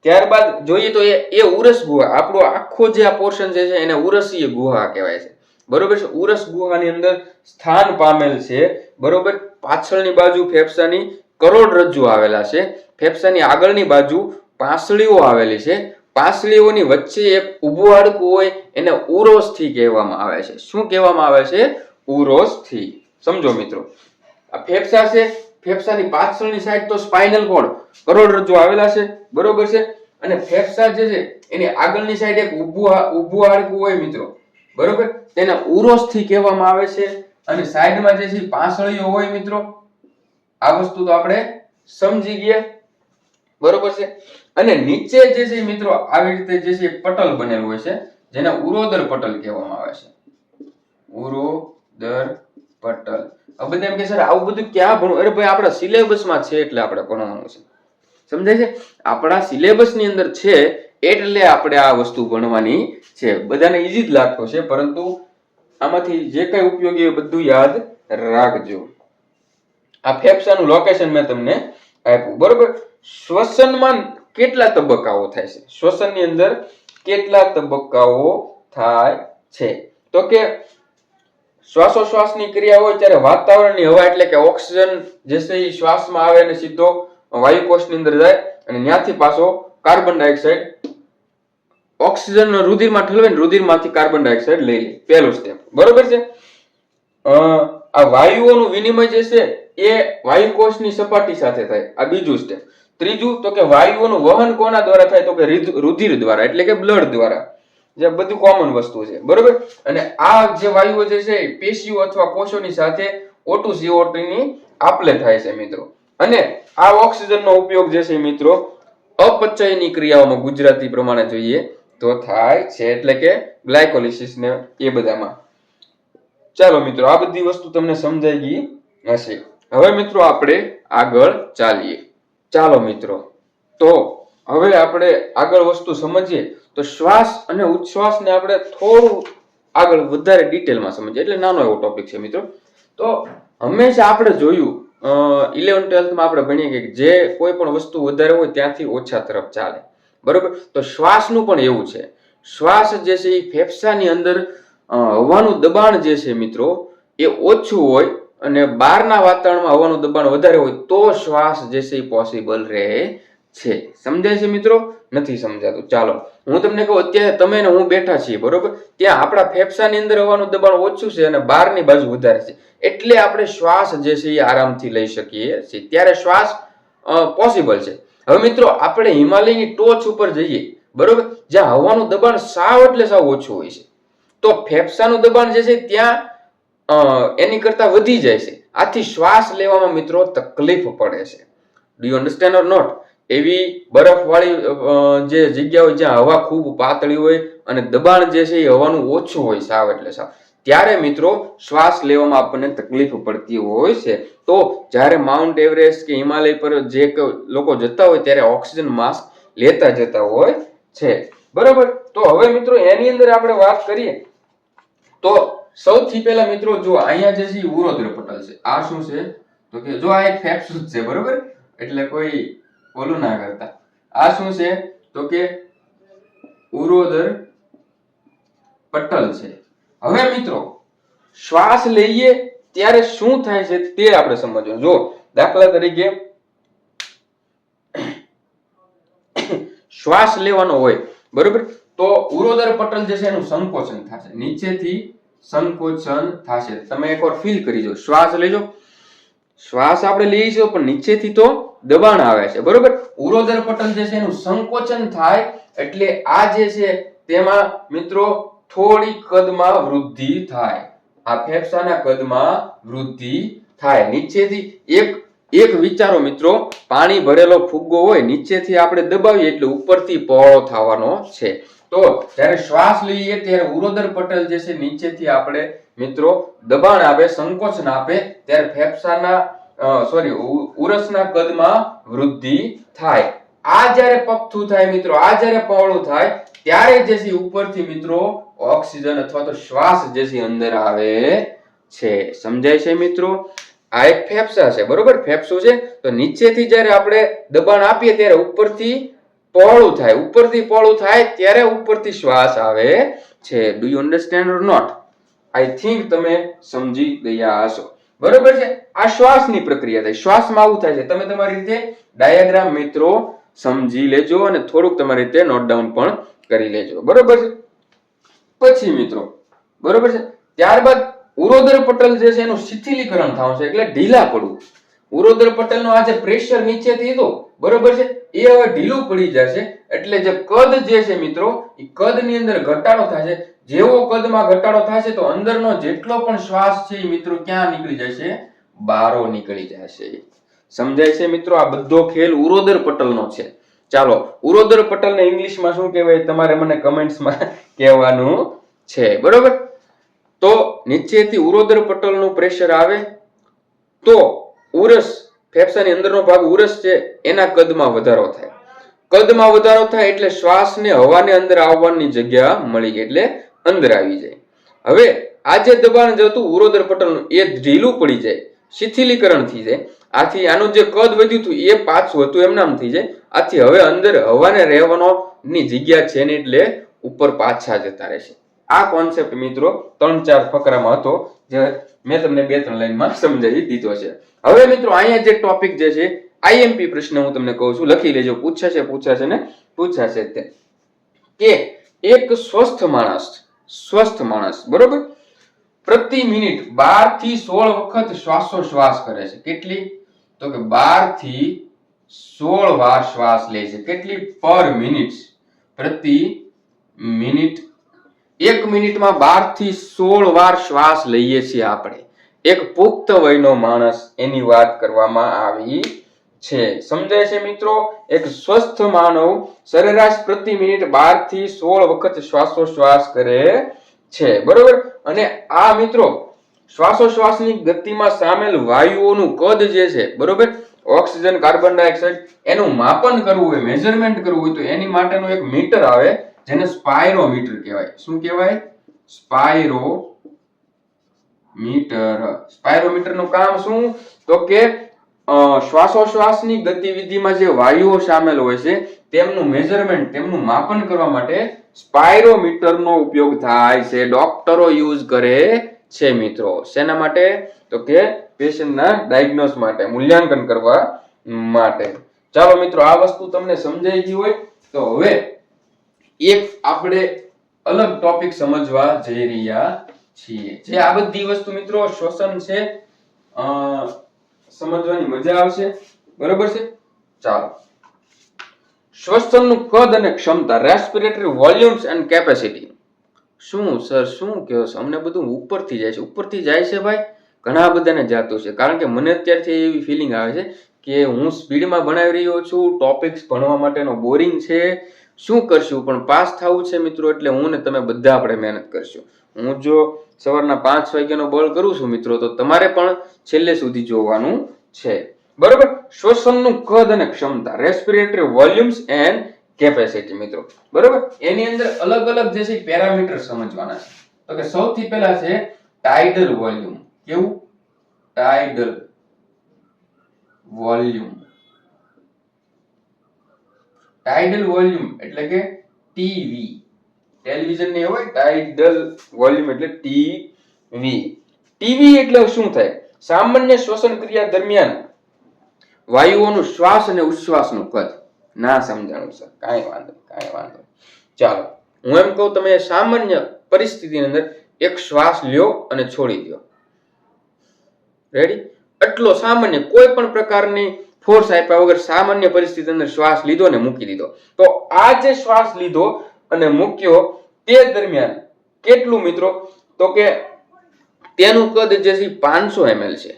ત્યારબાદ જોઈએ તો એ ઉરસ ગુહા, આપણો આખો જે આ પોર્શન છે એને ઉરસીય ગુહા કહેવાય છે, બરોબર છે. ઉરસ ગુહાની અંદર સ્થાન પામેલ છે, બરોબર. પાછળની બાજુ ફેફસાની કરોડરજ્જુ આવેલા છે, ફેફસાની આગળની બાજુ પાંસળીઓ આવેલી છે, પાંસળીઓની વચ્ચે એક ઊભું હાડકું હોય એને ઉરોસ્થિ કહેવામાં આવે છે. શું કહેવામાં આવે છે? ઉરોસ્થિ. સમજો મિત્રો, આ ફેફસા છે, ફેફસાની પાછળની સાઈડ તો સ્પાઇનલ કોર્ડ, કરોડરજ્જુ આવેલા છે, બરોબર છે. અને ફેફસા જે છે એની આગળની સાઈડ એક ઊભું હાડકું હોય મિત્રો, બરોબર, તેને ઉરોસ્થિ કહેવામાં આવે છે. અને સાઈડમાં જે છે પાંસળીઓ હોય મિત્રો, આ વસ્તુ તો આપણે સમજી ગયા, બરોબર છે. અને નીચે જે છે મિત્રો આવી રીતે જે છે પટલ બનેલું હોય છે જેને ઉરોદર પટલ કહેવામાં આવે છે, ઉરોદર પટલ. આ બધા એમ કે સર આવું બધું ક્યાં ભણવું? અરે ભાઈ આપણા સિલેબસમાં છે એટલે આપણે ભણવાનું છે, સમજાય છે? આપણા સિલેબસની અંદર છે એટલે આપણે આ વસ્તુ ભણવાની છે. બધાને ઈઝી જ લાગતો છે, પરંતુ આમાંથી જે કઈ ઉપયોગી હોય બધું યાદ રાખજો. આ ફેફસાનું લોકેશન મેં તમને આપ્યું, બરોબર. શ્વસનમાં કેટલા તબક્કાઓ થાય છે? શ્વસનની અંદર કેટલા તબક્કાઓ થાય છે? તો કે શ્વાસોશ્વાસની ક્રિયા હોય ત્યારે વાતાવરણની હવા એટલે કે ઓક્સિજન જે છે એ શ્વાસમાં આવે અને સીધો વાયુકોષની અંદર જાય અને ત્યાંથી પાછો કાર્બન ડાયોક્સાઇડ ઓક્સિજન રુધિરમાં ઠલવે ને રુધિરમાંથી કાર્બન ડાયોક્સાઇડ લઈ લે, પહેલું સ્ટેપ, બરોબર છે. આ વાયુઓનું વિનિમય જે છે એ વાયુકોષની સપાટી સાથે થાય, આ બીજું સ્ટેપ. ત્રીજું તો કે વાયુઓનું વહન કોના દ્વારા થાય? તો કે રુધિર દ્વારા એટલે કે બ્લડ દ્વારા, જે બધું કોમન વસ્તુ છે, બરોબર. અને આ જે વાયુઓ જે છે પેશીઓ અથવા કોષોની સાથે O2 CO2 ની આપલે થાય છે મિત્રો. અને આ ઓક્સિજનનો ઉપયોગ જે છે મિત્રો અપચયની ક્રિયાઓમાં ગુજરાતી પ્રમાણે જોઈએ તો થાય છે, એટલે કે ગ્લાયકોલિસિસ ને એ બધામાં. ચાલો મિત્રો, આ બધી વસ્તુ તમને સમજાઈ ગઈ હશે. હવે મિત્રો આપણે આગળ ચાલીએ. ચાલો મિત્રો, તો હવે આપણે આગળ વસ્તુ સમજીએ તો શ્વાસ અને ઉચ્છ્વાસને આપણે થોડું આગળ વધારે ડિટેલમાં સમજીએ, એટલે નાનો એવો ટોપિક છે મિત્રો. તો હંમેશા આપણે જોયું 11th-12th માં આપણે ભણીએ કે જે કોઈ પણ વસ્તુ વધારે હોય ત્યાંથી ઓછા તરફ ચાલે, બરોબર. તો શ્વાસનું પણ એવું છે. શ્વાસ જે છે એ ફેફસાની અંદર હવાનું દબાણ જે છે મિત્રો એ ઓછું હોય અને બહારના વાતાવરણમાં હવાનું દબાણ વધારે હોય તો શ્વાસ જે છે એ પોસિબલ રહે છે. સમજાય છે મિત્રો? નથી સમજાતું? ચાલો હું તમને કહું, અત્યારે તમે ને હું બેઠા છીએ, બરોબર. ત્યાં આપણા ફેફસાની અંદર હવાનું દબાણ ઓછું છે અને બહારની બાજુ વધારે છે, એટલે આપણે શ્વાસ જે છે એ આરામથી લઈ શકીએ છીએ, ત્યારે શ્વાસ પોસિબલ છે. હવે મિત્રો આપણે હિમાલયની ટોચ ઉપર જઈએ, બરોબર, જ્યાં હવાનું દબાણ સાવ એટલે સાવ ઓછું હોય છે, તો ફેફસાનું દબાણ જે છે ત્યાં એની કરતા વધી જાય છે. આથી શ્વાસ લેવામાં મિત્રો તકલીફ પડે છે. Do you understand or not? એવી બરફવાળી જે જગ્યા હોય જ્યાં હવા ખૂબ પાતળી હોય અને દબાણ જે છે એ હવાનું ઓછું હોય સાવ એટલે સાવ, ત્યારે મિત્રો શ્વાસ લેવામાં આપણને તકલીફ પડતી હોય છે. તો જ્યારે માઉન્ટ એવરેસ્ટ કે હિમાલય પર જે લોકો જતા હોય ત્યારે ઓક્સિજન માસ્ક લેતા જતા હોય છે, બરાબર. તો હવે મિત્રો એની અંદર આપણે વાત કરીએ તો સૌથી પહેલા મિત્રો જો અહીંયા જે છે ઉરોદર પટલ છે. આ શું છે? તો કે જો આ એક ફેફસું છે, બરોબર, એટલે કોઈ ઓલું ના કરતા. આ શું છે? તો કે ઉરોદર પટલ છે. હવે મિત્રો શ્વાસ લઈએ ત્યારે શું થાય છે તે આપણે સમજવું. જો દાખલા તરીકે શ્વાસ લેવાનો હોય, બરોબર, તો ઉરોદર પટલ જે છે એનું સંકોચન થશે, નીચેથી સંકોચન થશે. તમે એકવાર ફીલ કરી જો, શ્વાસ લેજો, શ્વાસ આપણે લઈએ છીએ પણ નીચેથી તો દબાણ આવે છે, બરોબર. ઉરોદર પટલ જે છે એનું સંકોચન થાય એટલે આ જે છે તેમાં મિત્રો થોડી કદમાં વૃદ્ધિ થાય. આ ફેફસાના કદમાં વૃદ્ધિ થાય. નીચેથી એક વિચારો મિત્રો, પાણી ભરેલો ફુગ્ગો હોય, નીચેથી આપણે દબાવીએ એટલે ઉપરથી પહોળો થવાનો છે. તો જ્યારે શ્વાસ લઈએ ત્યારે ઉરોદર પટલ જે છે નીચેથી આપણે મિત્રો દબાણ આપે, સંકોચન આપે, ત્યારે ફેફસાના ઉરસના કદમાં વૃદ્ધિ થાય. આ જ્યારે પગથું થાય મિત્રો, આ જ્યારે પહોળું થાય ત્યારે જે છે ઉપરથી મિત્રો ઓક્સિજન અથવા તો શ્વાસ જે છે અંદર આવે છે. સમજાય છે મિત્રો? આ એક ફેફસા છે, બરોબર? ફેફસું છે તો નીચેથી જ્યારે આપણે દબાણ આપીએ ત્યારે ઉપરથી પહોળું થાય, ઉપરથી પહોળું થાય ત્યારે ઉપરથી શ્વાસ આવે છે. Do you understand or not? I think તમે સમજી ગયા હશો, બરોબર છે? આ શ્વાસની પ્રક્રિયા થાય. શ્વાસમાં આવું થાય છે. તમે તમારી રીતે ડાયાગ્રામ મિત્રો સમજી લેજો અને થોડુંક તમારી રીતે નોટ ડાઉન પણ કરી લેજો, બરોબર છે? પછી મિત્રો, બરોબર છે, ત્યારબાદ ઉરોદર પટલ જે છે એનું શિથિલીકરણ થવાનું છે, એટલે ઢીલા પડવું. ઉરોદર પટલનો આ જે પ્રેશર નીચેથી હતું, બરોબર છે, એ હવે ઢીલું પડી જશે. એટલે જે કદ જે છે મિત્રો, એ કદની અંદર ઘટાડો થાય છે. જેવો કદમાં ઘટાડો થશે તો અંદરનો જેટલો પણ શ્વાસ છે એ મિત્રો ક્યાં નીકળી જશે? બારો નીકળી જશે. સમજાય છે મિત્રો? આ બધો ખેલ ઉરોદર પટલનો છે. ચાલો, ઉરોદર પટલને ઇંગ્લિશમાં શું કહેવાય તમારે મને કમેન્ટ્સમાં કહેવાનું છે, બરોબર? તો નીચેથી ઉરોદર પટલનું પ્રેશર આવે તો ઉરસ, ફેફસાની અંદરનો ભાગ ઉરસ છે એના કદમાં વધારો થાય. કદમાં વધારો થાય એટલે શ્વાસને હવાને અંદર આવવાની જગ્યા મળી, એટલે અંદર આવી જાય. હવે આ જે દબાણ જતું ઉરોદર પટલનું એ ઢીલું પડી જાય, શિથિલીકરણ થઈ જાય. આથી આનું જે કદ વધ્યું હતું એ પાછું હતું એમ નામ થઈ જાય. આથી હવે અંદર હવાને રહેવાનો ની જગ્યા છે ને એટલે ઉપર પાછા જતા રહેશે. આ કોન્સેપ્ટ મિત્રો 3-4 ફકરામાં હતો, જે મેં તમને 2-3 લાઈનમાં સમજાવી દીધો છે. હવે મિત્રો અહીંયા જે ટોપિક જે છે આઈએમપી પ્રશ્ન હું તમને કહું છું, લખી લેજો. પૂછાશે તે કે એક સ્વસ્થ માણસ બરોબર પ્રતિ મિનિટ 12 થી 16 વખત શ્વાસોશ્વાસ કરે છે. કેટલી? તો કે 12 થી 16 વાર શ્વાસ લે છે. કેટલી? પર મિનિટ. પ્રતિ મિનિટ, એક મિનિટમાં 12 થી 16 વાર શ્વાસ લઈએ છીએ આપણે. એક પુખ્ત વયનો માણસ એની વાત કરવામાં આવી છે. સમજાય છે મિત્રો? એક સ્વસ્થ માનવ સરેરાશ પ્રતિ મિનિટ 12 થી 16 વખત શ્વાસોશ્વાસ કરે છે, બરોબર? અને આ મિત્રો શ્વાસોશ્વાસની ગતિમાં સામેલ વાયુઓનું કદ જે છે, બરોબર, ઓક્સિજન, કાર્બન ડાયોક્સાઇડ, એનું માપન કરવું હોય, મેઝરમેન્ટ કરવું હોય તો એની માટેનું એક મીટર આવે જેને સ્પાયરોમીટર કહેવાય. શું કહેવાય? સ્પાયરોમીટર નું કામ શું? તો કે શ્વાસોશ્વાસની ગતિવિધિમાં જે વાયુઓ સામેલ હોય છે તેમનું મેઝરમેન્ટ, તેમનું માપન કરવા માટે સ્પાયરોમીટરનો ઉપયોગ થાય છે. ડોક્ટરો યુઝ કરે છે મિત્રો. શેના માટે? તો કે પેશન્ટના ડાયગ્નોસ માટે, મૂલ્યાંકન કરવા માટે. ચાલો મિત્રો, આ વસ્તુ તમને સમજાઈ ગઈ હોય તો હવે એક આપણે અલગ ટોપિક સમજવા જઈ રહ્યા છીએ. જે આ બધી વસ્તુ મિત્રો શ્વસન છે, સમજવાની મજા આવશે, બરોબર છે? ચાલો, શ્વસનનું કદ અને ક્ષમતા, રેસ્પિરેટરી વોલ્યુમ્સ એન્ડ કેપેસિટી. શું સર, શું કહો છો? અમને બધું ઉપરથી જાય છે. ઉપરથી જાય છે ભાઈ, ઘણા બધાને જાતું છે. કારણ કે મને અત્યારથી એવી ફિલિંગ આવે છે કે હું સ્પીડમાં ભણાવી રહ્યો છું, ટોપિક્સ ભણવા માટેનો બોરિંગ છે. શું કરશું? પણ પાસ થવું છે મિત્રો, એટલે હું ને તમે બધા આપણે મહેનત કરશું. હું જો સવારના 5 વાગ્યાનો બોલ કરું છું મિત્રો, તો તમારે પણ છેલ્લે સુધી જોવાનું છે, બરોબર? શ્વસનનું કદ અને ક્ષમતા, રેસ્પિરેટરી વોલ્યુમ્સ એન્ડ કેપેસિટી મિત્રો, બરોબર? એની અંદર અલગ અલગ જે છે પેરામીટર સમજવાના છે. તો કે સૌથી પહેલા છે ટાઇડલ વોલ્યુમ. કેવું? Tidal volume. ટાઇડલ વોલ્યુમ એટલે કે ટીવી. ટેલિવિઝન ની હોય ટાઇડલ વોલ્યુમ એટલે ટીવી. ટીવી એટલે શું થાય? સામાન્ય શ્વસન ક્રિયા દરમિયાન વાયુઓનું શ્વાસ અને ઉચ્છ્વાસનું કદ. ના સમજાણું સર, કાંઈ વાંધો. ચાલો, હું એમ કહું, તમે સામાન્ય પરિસ્થિતિની અંદર એક શ્વાસ લ્યો અને છોડી દો. રેડી? એટલો સામાન્ય, કોઈ પણ પ્રકારની ફોર્સ આપ્યા વગર સામાન્ય પરિસ્થિતિ અંદર શ્વાસ લીધો ને મૂકી દીધો. તો આ જે શ્વાસ લીધો અને મૂક્યો તે દરમિયાન કેટલું મિત્રો? તો કે તેનું કદ જે છે 500 ml છે.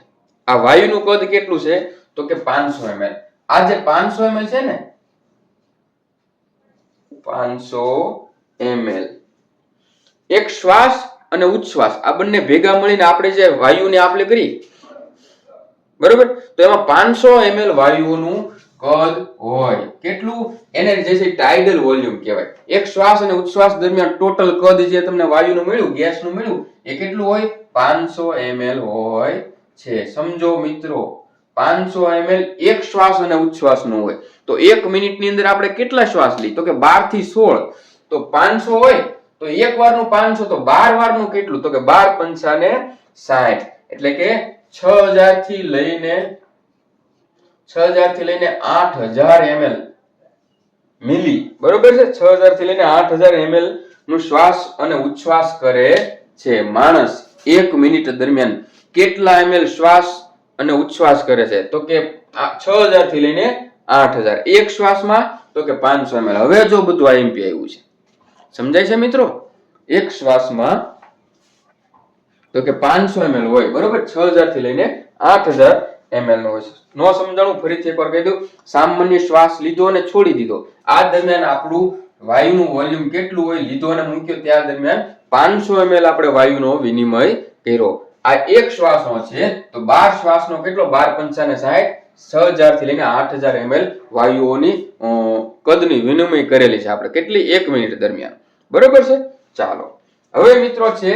આ વાયુનું કદ કેટલું છે? તો કે 500 ml. આ જે 500 ml છે ને, 500 ml, એક શ્વાસ અને ઉચ્છ્વાસ આ બંને ભેગા મળીને આપણે જે વાયુને આપલે કરી, બરોબર, તો એમાં 500 ml વાયુનું કદ હોય. કેટલું? એને જે છે ટાઇડલ વોલ્યુમ કહેવાય. એક શ્વાસ અને ઉચ્છ્વાસ દરમિયાન ટોટલ કદ જે તમને વાયુનું મળ્યું, ગેસનું મળ્યું, એ કેટલું હોય? 500 ml હોય છે. સમજો મિત્રો, 500 ml એક શ્વાસ અને ઉચ્છ્વાસનું હોય. તો 1 મિનિટની અંદર આપણે કેટલા શ્વાસ લઈએ? તો કે 12 થી 16. તો 500 હોય તો એક વારનું 500, તો 12 વારનું કેટલું? તો કે 12 પંચા ને 60, એટલે કે 6000 થી લઈને 8000 ml મિલી, બરોબર છે? 6000 થી લઈને 8000 ml નું શ્વાસ અને ઉચ્છ્વાસ કરે છે માણસ. 1 મિનિટ દરમિયાન કેટલા ml શ્વાસ અને ઉચ્છ્વાસ કરે છે? તો કે 6000 થી લઈને 8000. એક શ્વાસમાં તો કે 500 ml. હવે જો બધું આઈએમપી આવ્યું છે, સમજાય છે મિત્રો? એક શ્વાસમાં તો કે 500 ml હોય, બરોબર, 6000 થી લઈને 8000 ml નો હોય છે. નો સમજાણું ફરીથી એકવાર કહી દઉં. સામાન્ય શ્વાસ લીધો અને છોડી દીધો, આ દરમિયાન આપણું વાયુનું વોલ્યુમ કેટલું હોય? લીધો અને મૂક્યો ત્યાં દરમિયાન 500 ml આપણે વાયુનો વિનિમય કર્યો. આ એક શ્વાસનો છે, તો 12 શ્વાસનો કેટલો? 12 પંચા ને 60, 6000 થી લઈને 8000 ml વાયુઓની કદની વિનિમય કરેલી છે આપણે. કેટલી? 1 મિનિટ દરમિયાન, બરોબર છે? ચાલો, હવે મિત્રો છે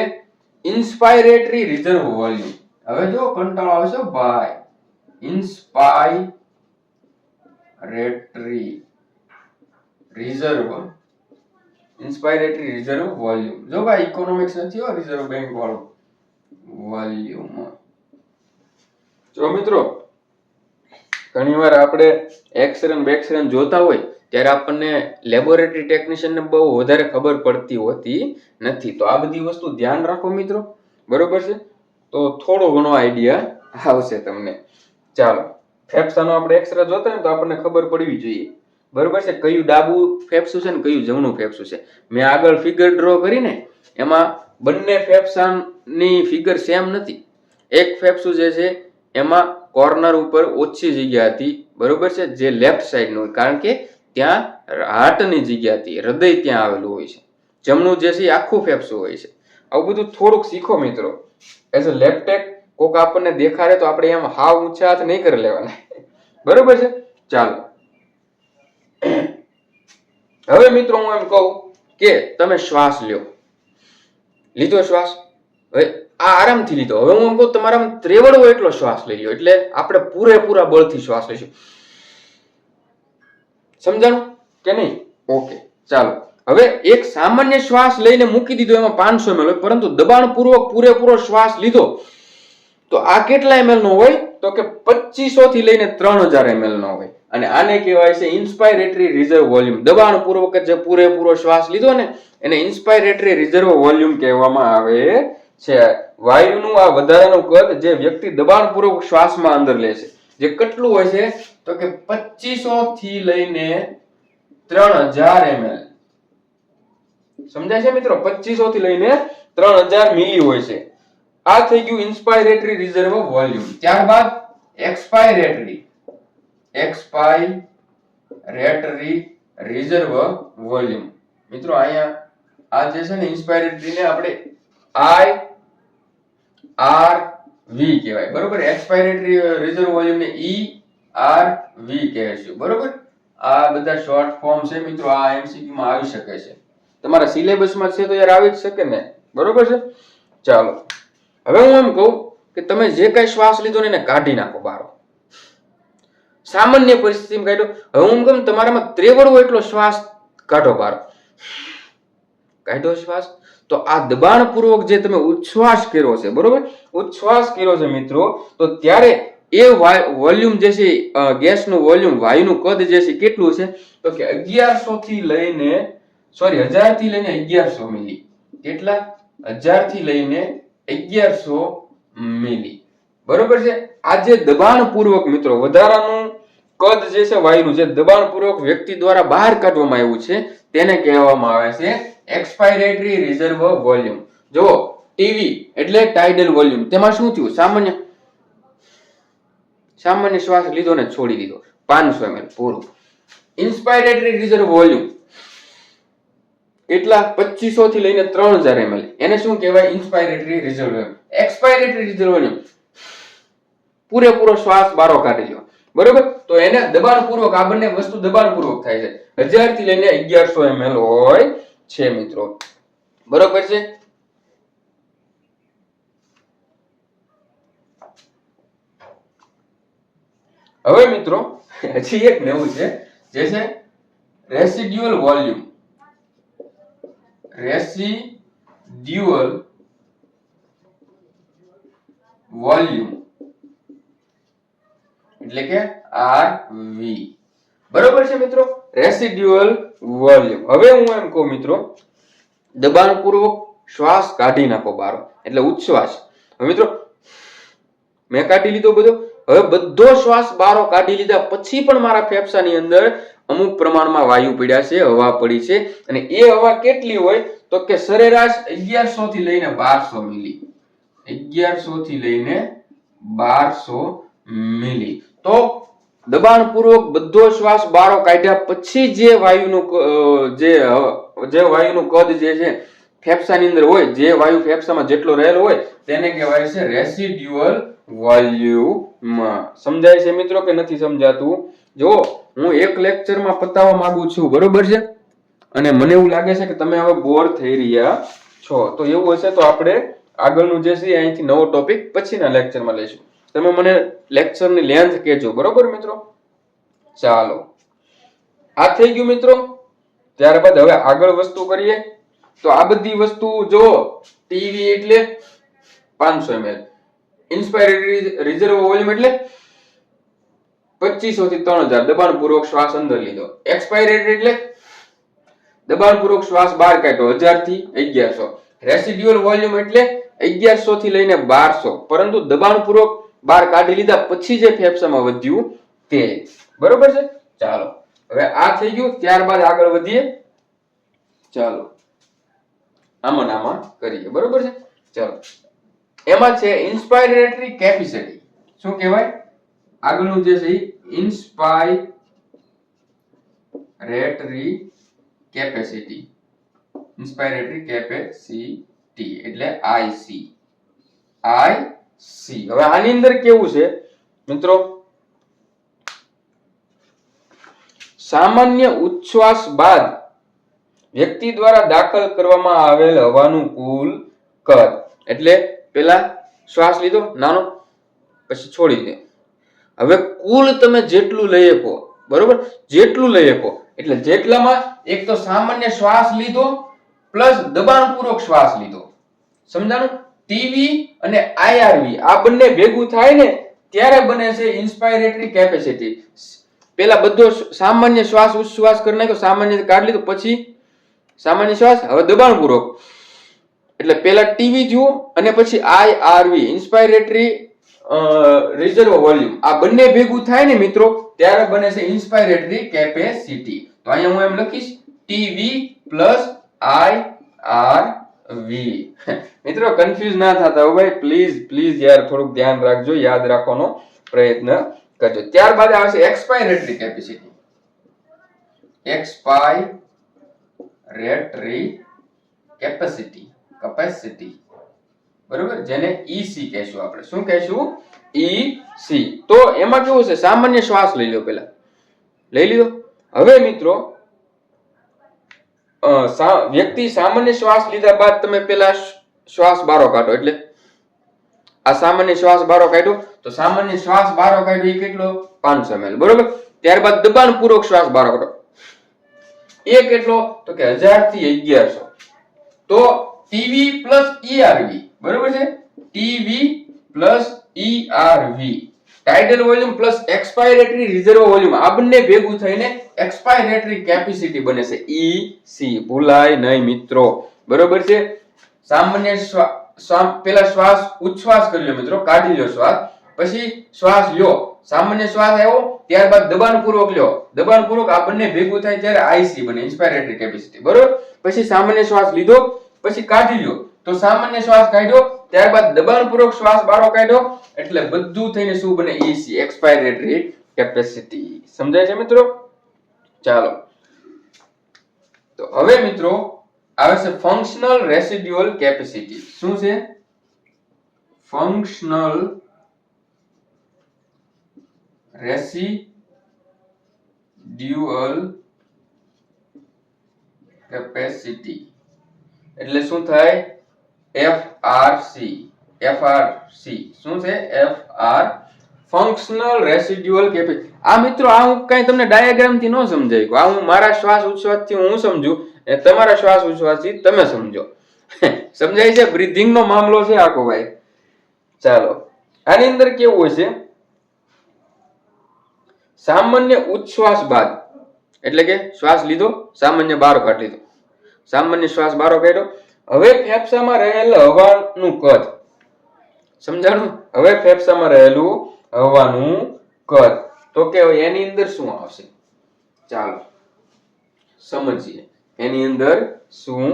ઇન્સ્પાયરેટરી રિઝર્વ વોલ્યુમ. હવે જો કંટાળો આવશે ભાઈ. ઇન્સ્પાયરેટરી રિઝર્વ વોલ્યુમ. જો ભાઈ ઇકોનોમિક્સ નથી હો, રિઝર્વ બેંક વાળું વોલ્યુમ. જો મિત્રો, ઘણીવાર આપણે એક્સરે અને બેક્સરે જોતા હોય ત્યારે આપણને લેબોરેટરી ટેકનિશિયનને બહુ વધારે ખબર પડતી હોતી નથી. તો આ બધી વસ્તુ ધ્યાન રાખો મિત્રો, બરોબર છે? તો થોડો ઘણો આઈડિયા આવશે તમને. ચાલો, ફેફસાનો આપણે એક્સરે જોતા હોય તો આપણને ખબર પડવી જોઈએ, બરોબર છે, કયું ડાબું ફેફસું છે ને કયું જમણું ફેફસું છે. મેં આગળ ફિગર ડ્રો કરીને એમાં બંને ફેફસાની ફિગર સેમ નથી. એક ફેફસું જે છે એમાં કોર્નર ઉપર ઓછી જગ્યા હતી, બરોબર છે, જે લેફ્ટ સાઈડ નું, કારણ કે ત્યાં હાર્ટની જગ્યા હતી, હૃદય ત્યાં આવેલું હોય છે. જમણું જે છે આખું ફેફસું હોય છે. આવું બધું થોડુંક શીખો મિત્રો. એઝ અ લેફ્ટેક કોક આપણને દેખાડે તો આપણે એમ હાવ ઊંચા હાથ નહીં કરી લેવાના, બરોબર છે? ચાલો, હવે મિત્રો હું એમ કહું કે તમે શ્વાસ લ્યો, લીધો શ્વાસ, હવે આ આરામથી લીધો. હવે હું એમ કહું તમારા ત્રેવડવો એટલો શ્વાસ લઈ લ્યો, એટલે આપણે પૂરેપૂરા બળથી શ્વાસ લઈશું. સમજાણું કે નહીં? ઓકે, ચાલો. હવે એક સામાન્ય શ્વાસ લઈને મૂકી દીધો, એમાં 500 ml હોય, પરંતુ દબાણપૂર્વક પૂરેપૂરો શ્વાસ લીધો તો આ કેટલા ml નો હોય? તો કે 2500 થી લઈને 3000 ml નો હોય. અને આને કહેવાય છે ઇન્સ્પાયરેટરી રિઝર્વ વોલ્યુમ. દબાણપૂર્વક જે પૂરેપૂરો શ્વાસ લીધો ને એને ઇન્સ્પાયરેટરી રિઝર્વ વોલ્યુમ કહેવામાં આવે છે. વાયુનું આ વધારાનું કદ જે વ્યક્તિ દબાણપૂર્વક શ્વાસમાં અંદર લે છે, જે કેટલું હોય છે? તો કે 2500 થી લઈને 3000 ml. સમજાય છે મિત્રો? 2500 થી લઈને 3000 મિલી હોય છે. આ થઈ ગયું ઇન્સ્પાયરેટરી રિઝર્વ વોલ્યુમ. ત્યારબાદ એક્સપાયરેટરી રિઝર્વ વોલ્યુમ. મિત્રો અહીંયા આ જે છે ને ઇન્સ્પાયરેટરી ને આપણે IRV કહેવાય, બરોબર? એક્સપાયરેટરી રિઝર્વ વોલ્યુમ ને ERV કહેશું, બરોબર? આ બધા શોર્ટ ફોર્મ છે મિત્રો. આ એમસીક્યુ માં આવી શકે છે, તમારા સિલેબસમાં છે તો યાર આવી જ શકે ને, બરોબર છે? ચાલો, હવે હું એમ કહું કે તમે જે કઈ શ્વાસ લીધો ને એને કાઢી નાખો બહાર. સામાન્ય પરિસ્થિતિમાં કાઢો. હવે હું કહું તમારામાં ત્રેવડવો એટલો શ્વાસ કાઢો બહાર. કાઢો શ્વાસ, તો આ દબાણપૂર્વક જે તમે ઉચ્છ્વાસ કર્યો છે, બરોબર, ઉચ્છ્વાસ કર્યો છે મિત્રો, તો ત્યારે એ વોલ્યુમ જે છે ગેસનું વોલ્યુમ, વાયુનું કદ જે છે કેટલું છે? તો કે 1000 થી લઈને 1100 મિલી. કેટલા? 1000 થી લઈને 1100 મિલી, બરોબર છે? આ જે દબાણપૂર્વક મિત્રો વધારાનું કદ જે છે વાયુનું, જે દબાણપૂર્વક વ્યક્તિ દ્વારા બહાર કાઢવામાં આવ્યું છે, તેને કહેવામાં આવે છે એક્સપાયરેટરી રિઝર્વ વોલ્યુમ. જો ટીવી એટલે ટાઇડલ વોલ્યુમ, તેમાં શું થયું? સામાન્ય શ્વાસ લીધો ને છોડી દીધો 500 ml પૂરું. ઇન્સ્પાયરેટરી રિઝર્વ વોલ્યુમ કેટલા? 2500 થી લઈને 3000 ml. એને શું કહેવાય? ઇન્સ્પાયરેટરી રિઝર્વ વોલ્યુમ. એક્સપાયરેટરી રિઝર્વ વોલ્યુમ પૂરેપૂરો શ્વાસ બારો કાઢી લો, બરોબર? તો એને દબાણપૂર્વક, આ બંને વસ્તુ દબાણપૂર્વક થાય છે. 1000 થી લઈને 1100 ml હોય છે મિત્રો, બરોબર છે? હવે મિત્રો હજી એક નવું છે, જે છે રેસિડ્યુઅલ વોલ્યુમ. રેસિડ્યુઅલ વોલ્યુમ એટલે કે આરવી, બરોબર છે મિત્રો? Residual volume. હવે હું એમ કહું મિત્રો, દબાણપૂર્વક શ્વાસ કાઢી નાખો બારો, એટલે ઉચ્છ્વાસ. હવે મિત્રો મેં કાઢી લીધો બધો, હવે બધો શ્વાસ બારો કાઢી લીધા પછી પણ મારા ફેફસાની અંદર અમુક પ્રમાણમાં વાયુ પડ્યા છે, હવા પડી છે, અને એ હવા કેટલી હોય તો કે સરેરાશ 1100 થી લઈને 1200 મિલી. 1100 થી લઈને 1200 મિલી. તો દબાણપૂર્વક બધો શ્વાસ બારો કાઢ્યા પછી જે વાયુનું કદ જે છે ફેફસાની અંદર હોય, જે વાયુ ફેફસામાં જેટલો રહેલો હોય તેને કહેવાય છે રેસિડ્યુઅલ વોલ્યુમ. સમજાય છે મિત્રો કે નથી સમજાતું? જો હું એક લેક્ચરમાં પતાવવા માંગુ છું, બરોબર છે? અને મને એવું લાગે છે કે તમે હવે બોર થઈ રહ્યા છો. તો એવું હશે તો આપણે આગળનું જે છે અહીંથી નવો ટોપિક પછીના લેક્ચરમાં લઈશું. તમે મને લેક્ચરની લેન્થ કહેજો, બરોબર મિત્રો? ચાલો, આ થઈ ગયું મિત્રો. ત્યારબાદ હવે આગળ વસ્તુ કરીએ. તો આ બધી વસ્તુ જો ટીવી એટલે 500 ml, ઇન્સ્પાયરેટરી રિઝર્વ વોલ્યુમ એટલે 2500 થી 3000 દબાણપૂર્વક શ્વાસ અંદર લીધો. એક્સપાયરેટરી એટલે દબાણપૂર્વક શ્વાસ બહાર કાઢ્યો 1000 થી 1100. રેસિડ્યુઅલ વોલ્યુમ એટલે 1100 થી લઈને 1200, પરંતુ દબાણપૂર્વક બહાર કાઢી લીધા પછી જે ફેફસામાં વધ્યું તે, બરોબર છે? ચાલો, હવે આ થઈ ગયું. ત્યારબાદ આગળ વધીએ. ચાલો, આમાં કરીએ, બરોબર છે? ચાલો, એમાં છે ઇન્સ્પાયરેટરી કેપેસિટી. શું કહેવાય? આગળનું જે છે ઇન્સ્પાયરેટરી કેપેસિટી. ઇન્સ્પાયરેટરી કેપેસિટી એટલે આઈસી. હવે આની અંદર કેવું છે મિત્રો? સામાન્ય ઉચ્છ્વાસ બાદ વ્યક્તિ દ્વારા દાખલ કરવામાં આવેલ હવાનું કુલ કદ. એટલે પેલા શ્વાસ લીધો નાનો, પછી છોડી દે. હવે કુલ તમે જેટલું લઈ શકો, બરોબર? જેટલું લઈ શકો એટલે જેટલામાં એક તો સામાન્ય શ્વાસ લીધો પ્લસ દબાણપૂર્વક શ્વાસ લીધો. સમજાણું? ટીવી અને આઈઆરવી આ બંને ભેગું થાય ને ત્યારે બને છે ઇન્સ્પાયરેટરી કેપેસિટી. પેલા બધો સામાન્ય શ્વાસ ઉચ્છ્વાસ કરી નાખ્યો, સામાન્ય કાઢી લીધો, પછી સામાન્ય શ્વાસ, હવે દબાણપૂર્વક. એટલે પેલા ટીવી જુઓ અને પછી આઈઆરવી ઇન્સ્પાયરેટરી રિઝર્વ વોલ્યુમ, આ બંને ભેગું થાય ને મિત્રો ત્યારે બને છે ઇન્સ્પાયરેટરી કેપેસિટી. તો અહીંયા હું એમ લખીશ ટીવી પ્લસ આઈઆરવી. મિત્રો કન્ફ્યુઝ ના થતા હો ભાઈ, પ્લીઝ યાર થોડુંક ધ્યાન રાખજો, યાદ રાખવાનો પ્રયત્ન કરજો. ત્યારબાદ આવશે એક્સપાયરેટરી કેપેસિટી. એક્સપાયરેટરી કેપેસિટી, બરોબર? જેને ઈસી કહેશું આપણે. શું કહેશું? ઈસી. તો એમાં કેવું છે? સામાન્ય શ્વાસ લઈ લો, પેલા લઈ લીધો. હવે મિત્રો વ્યક્તિ સામાન્ય શ્વાસ લીધા બાદ તમે પેલા શ્વાસ બારો કાઢો. એટલે આ સામાન્ય શ્વાસ બારો કાઢ્યો, તો સામાન્ય શ્વાસ બારો કાઢ્યો એ કેટલો? 500 ml, બરોબર? ત્યારબાદ દબાણપૂર્વક શ્વાસ બારો કાઢો, એ કેટલો? તો કે 1000 થી 1100. તો ટીવી પ્લસ ઈઆરવી, બરોબર છે? TV plus ERV, tidal volume plus expiratory reserve volume, આ બંને ભેગું થઈને એક્સપાયરેટરી કેપેસિટી બને છે ઈસી. ભૂલાય નહીં મિત્રો, બરોબર છે? સામાન્ય પેલા શ્વાસ ઉચ્છ્વાસ કરી લો મિત્રો, કાઢી લો શ્વાસ, પછી શ્વાસ લ્યો સામાન્ય શ્વાસ આવ્યો ત્યારબાદ દબાણપૂર્વક લ્યો, દબાણપૂર્વક આ બંને ભેગું થાય ત્યારે આઈસી બને, ઇન્સ્પાયરેટરી કેપેસિટી, બરોબર. પછી સામાન્ય શ્વાસ લીધો પછી કાઢી લ્યો તો સામાન્ય શ્વાસ કાઢ્યો ત્યારબાદ દબાણપૂર્વક શ્વાસ બહાર કાઢ્યો એટલે બધું થઈને શું બને? EC, expiratory capacity. સમજાય છે મિત્રો? ચાલો તો હવે મિત્રો આવે છે ફંક્શનલ રેસિડ્યુઅલ કેપેસિટી. શું છે? ફંક્શનલ રેસિડ્યુઅલ કેપેસિટી એટલે શું થાય? એફઆરસી. એફઆરસી શું છે? FR, functional residual capacity. આ મિત્રો આ હું કઈ તમને ડાયાગ્રામ થી ન સમજાય, આ હું મારા શ્વાસ ઉચ્છ્વાસ થી હું સમજુ, એ તમારા શ્વાસ ઉચ્છ્વાસ થી તમે સમજો. સમજાય છે? બ્રીથિંગ નો મામલો છે આખો ભાઈ. ચાલો આની અંદર કેવું હોય છે? સામાન્ય ઉચ્છ્વાસ બાદ એટલે કે શ્વાસ લીધો, સામાન્ય બહાર કાઢી લીધો, સામાન્ય શ્વાસ બહાર કાઢ્યો. હવે ફેફસામાં રહેલ હવાનું કદ સમજાણું? હવે ફેફસામાં રહેલું હવાનું કદ તો કે એની અંદર શું આવશે? ચાલો સમજીએ એની અંદર શું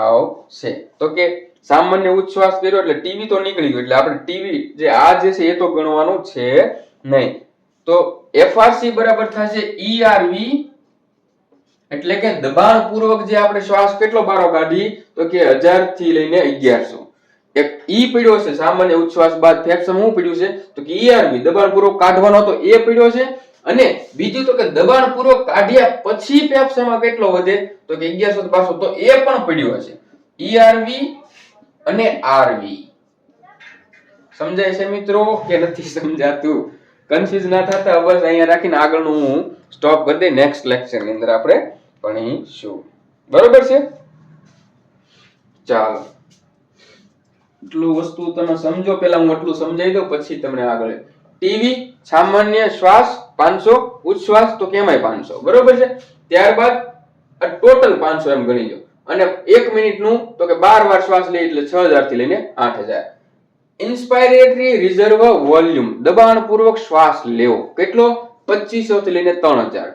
આવશે. તો કે સામાન્ય ઉચ્છ્વાસ કર્યો એટલે ટીવી તો નીકળી ગયું, એટલે આપણે ટીવી જે આ જે છે એ તો ગણવાનું છે નહીં. તો એફઆરસી બરાબર થશે ઈઆરવી એટલે કે દબાણપૂર્વક જે આપણે શ્વાસ કેટલો બારો કાઢી તો કે 1000 થી લઈને 1100. એક ઈ પડ્યો છે સામાન્ય ઉચ્છ્વાસ બાદ ફેફસામાં શું પડ્યું છે તો કે ઈઆરવી દબાણપૂર્વક કાઢવાનો તો એ પડ્યો છે, અને બીજું તો કે દબાણપૂર્વક કાઢ્યા પછી ફેફસામાં કેટલો વધે તો કે 1100 તો એ પણ પડ્યો છે. ઈઆરવી અને આરવી. સમજાય છે મિત્રો કે નથી સમજાતું? કન્ફ્યુઝ ના થતા બસ અહીંયા રાખીને આગળનું હું સ્ટોપ કરી દઈ. નેક્સ્ટ લેક્ચર ની અંદર આપણે ભણીશું. બરોબર છે? ચાલો એટલું વસ્તુ તમે સમજો, પેલા હું એટલું સમજાવી દઉં પછી તમને આગળ. ટીવી સામાન્ય શ્વાસ 500, ઉચ્છ્વાસ તો કેમાંય 500, બરોબર છે. ત્યારબાદ ટોટલ 500 એમ ગણી લો, અને 1 મિનિટનું તો કે 12 વાર શ્વાસ લે એટલે 6000 થી લઈને 8000. ઇન્સ્પાયરેટરી રિઝર્વ વોલ્યુમ દબાણપૂર્વક શ્વાસ લેવો કેટલો? 2500 થી લઈને 3000.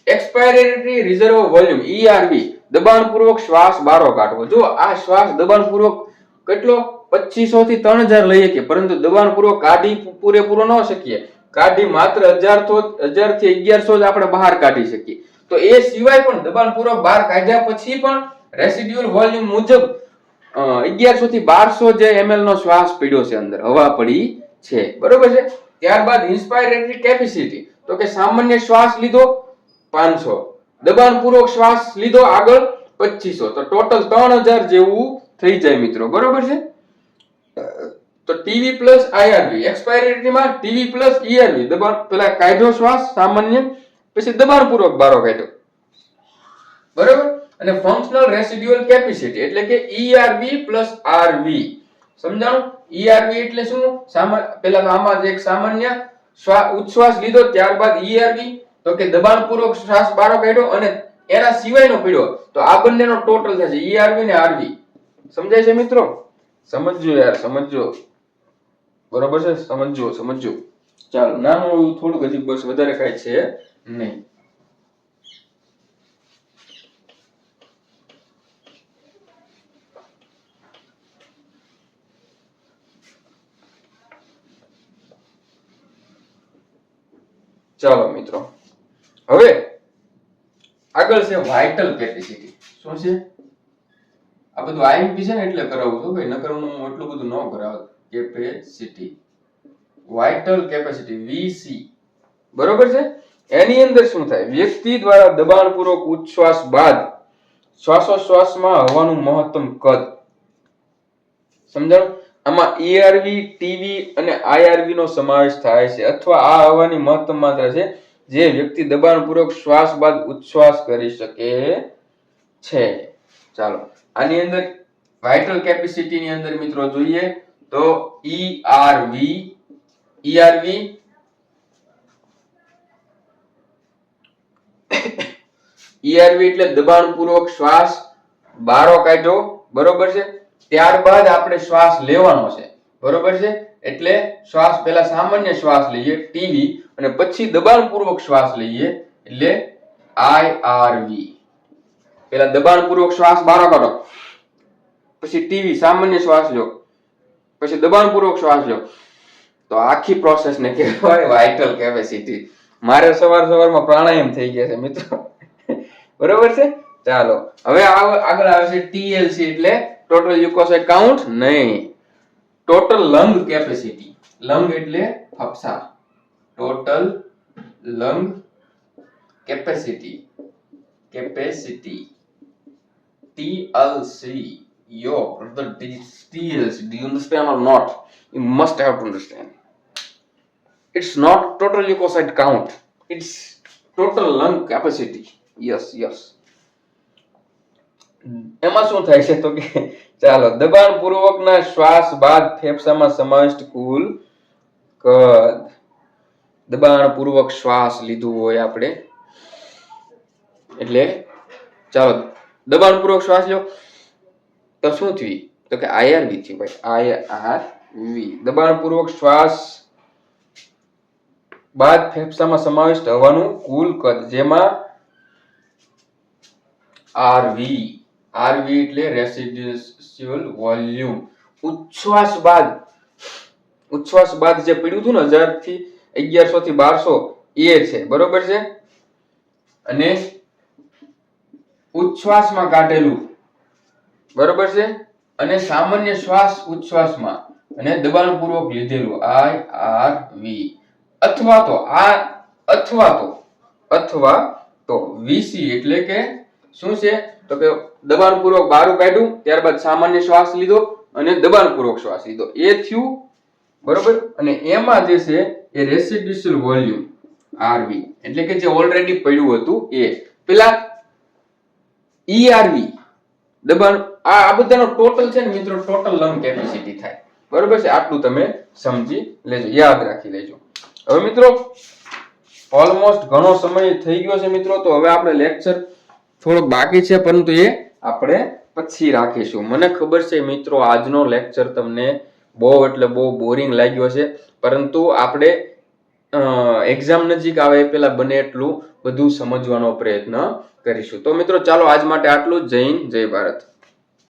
એક્સપાયરેટરી રિઝર્વ વોલ્યુમ ઈઆરવી દબાણપૂર્વક શ્વાસ બારો કાઢવો. જો આ શ્વાસ દબાણપૂર્વક કેટલો 2500 થી 3000 લઈએ કે, પરંતુ દબાણપૂર્વક કાઢી પૂરેપૂરો ન શકીએ, કાઢી માત્ર 1000 થી 1100 જ આપણે બહાર કાઢી શકીએ. તો એ સિવાય પણ દબાણપૂર્વક બહાર કાઢ્યા પછી પણ રેસિડ્યુઅલ વોલ્યુમ મુજબ 1100 થી 1200 જે ml નો શ્વાસ પડ્યો છે, અંદર હવા પડી છે, બરોબર છે. ત્યારબાદ ઇન્સ્પાયરેટરી કેપેસિટી તો કે સામાન્ય શ્વાસ લીધો 500, દબાણપૂર્વક શ્વાસ લીધો આગળ 2500, તો ટોટલ 3000 જેવું થઈ જાય મિત્રો, બરોબર છે. તો ટીવી પ્લસ આઈઆરવી એક્સપાયરેટરીમાં ટીવી પ્લસ ઈઆરવી દબાણ પેલા કાઢ્યો શ્વાસ સામાન્ય, પછી દબાણપૂર્વક બારો કાઢ્યો, બરોબર. અને ફંક્શનલ રેસિડ્યુઅલ કેપેસિટી એટલે કે ઈઆરવી પ્લસ આરવી. સમજાણું? ઈઆરવી એટલે શું? પેલા આમાં એક સામાન્ય ઉચ્છ્વાસ લીધો ત્યારબાદ ઈઆરવી તો કે દબાણપૂર્વક શ્વાસ બહાર કાઢ્યો અને એના સિવાયનો પડ્યો, તો આ બંનેનો ટોટલ થશે ઈઆરવી ને આરવી. સમજાય છે મિત્રો? સમજજો યાર, સમજજો, બરોબર છે? સમજજો. ચાલો નાનું થોડુંક હજી બસ, વધારે કાંઈ છે નહીં. ચાલો મિત્રો હવે આગળ છે વાઇટલ કેપેસિટી. શું છે? આ બધું આઈએમપી છે ને એટલે કરાવું છું ભાઈ, નકર હું એટલું બધું ન કરાવત. કેપેસિટી, વાઇટલ કેપેસિટી વીસી, બરોબર છે. એની અંદર શું થાય? વ્યક્તિ દ્વારા દબાણપૂર્વક ઉચ્છ્વાસ બાદ શ્વાસોશ્વાસમાં હવાનું મહત્તમ કદ. સમજાણું? આમાં ઈઆરવી, ટીવી અને આઈઆરવી નો સમાવેશ થાય છે, અથવા આ હવાની મહત્તમ માત્રા છે જે વ્યક્તિ દબાણપૂર્વક શ્વાસ બાદ ઉચ્છ્વાસ કરી શકે છે. ચાલો આની અંદર વાઇટલ કેપેસિટી ની અંદર મિત્રો જોઈએ તો ઈઆરવી એટલે દબાણપૂર્વક શ્વાસ બારો કાઢ્યો, બરોબર છે. ત્યારબાદ આપણે શ્વાસ લેવાનો છે, બરોબર છે. એટલે શ્વાસ પહેલા સામાન્ય શ્વાસ લઈએ ટીવી, અને પછી દબાણપૂર્વક શ્વાસ લઈએ એટલે IRV. પેલા દબાણપૂર્વક શ્વાસ બહાર કાઢો, પછી ટીવી સામાન્ય શ્વાસ લો, પછી દબાણપૂર્વક શ્વાસ લો. તો આખી પ્રોસેસ ને કહેવાય વાઇટલ કેપેસિટી. મારે સવારમાં પ્રાણાયામ થઈ ગયા છે મિત્રો. બરોબર છે. ચાલો હવે આગળ આવે છે TLC એટલે ટોટલ લ્યુકોસાઇડ કાઉન્ટ નહીં, ટોટલ લંગ કેપેસિટી. લંગ એટલે ફફસા, total lung capacity. TLC. Yo, brother, TLC. Do you understand or not? You must have to understand. It's not total leukocyte count. It's total lung capacity. Yes. એમાં શું થાય છે તો કે ચાલો દબાણપૂર્વકના શ્વાસ બાદ ફેફસામાં સમાવિષ્ટ કુલ કદ. દબાણપૂર્વક શ્વાસ લીધું હોય આપણે એટલે ચાલો દબાણપૂર્વક શ્વાસ લો તો શું થયું તો કે IRV થયું ભાઈ, IRV. દબાણપૂર્વક શ્વાસ બાદ ફેફસામાં સમાવિષ્ટ હવાનું કુલ કદ જેમાં RV એટલે રેસિડ્યુઅલ વોલ્યુમ. ઉચ્છ્વાસ બાદ જે પડ્યું હતું ને 1000 થી 1100 થી 1200 એ છે, બરોબર છે. અને ઉચ્છ્વાસમાં કાઢેલું, બરોબર છે. અને સામાન્ય શ્વાસ ઉચ્છ્વાસમાં અને દબાણપૂર્વક લીધેલું IRV. અથવા તો VC એટલે કે શું છે તો કે દબાણપૂર્વક બહાર કાઢ્યું, ત્યારબાદ સામાન્ય શ્વાસ લીધો અને દબાણપૂર્વક શ્વાસ લીધો, એ થયું, બરોબર. અને એમાં જે છે એ રેસિડ્યુઅલ વોલ્યુમ RV એટલે કે જે ઓલરેડી પડ્યું હતું એ. પેલા ERV દબાણ આ બધાનો ટોટલ છે ને મિત્રો, ટોટલ લંગ કેપેસિટી થાય, બરોબર છે. આટલું તમે સમજી લેજો, યાદ રાખી લેજો. હવે મિત્રો ઓલમોસ્ટ ઘણો સમય થઈ ગયો છે મિત્રો, તો હવે આપણે લેક્ચર થોડોક બાકી છે પરંતુ એ આપણે પછી રાખીશું. મને ખબર છે મિત્રો આજનો લેક્ચર તમને બહુ એટલે બહુ બોરિંગ લાગ્યો છે, પરંતુ આપણે એક્ઝામ નજીક આવે એ પહેલા બને એટલું બધું સમજવાનો પ્રયત્ન કરીશું. તો મિત્રો ચાલો આજ માટે આટલું જ. જય હિન્દ, જય ભારત.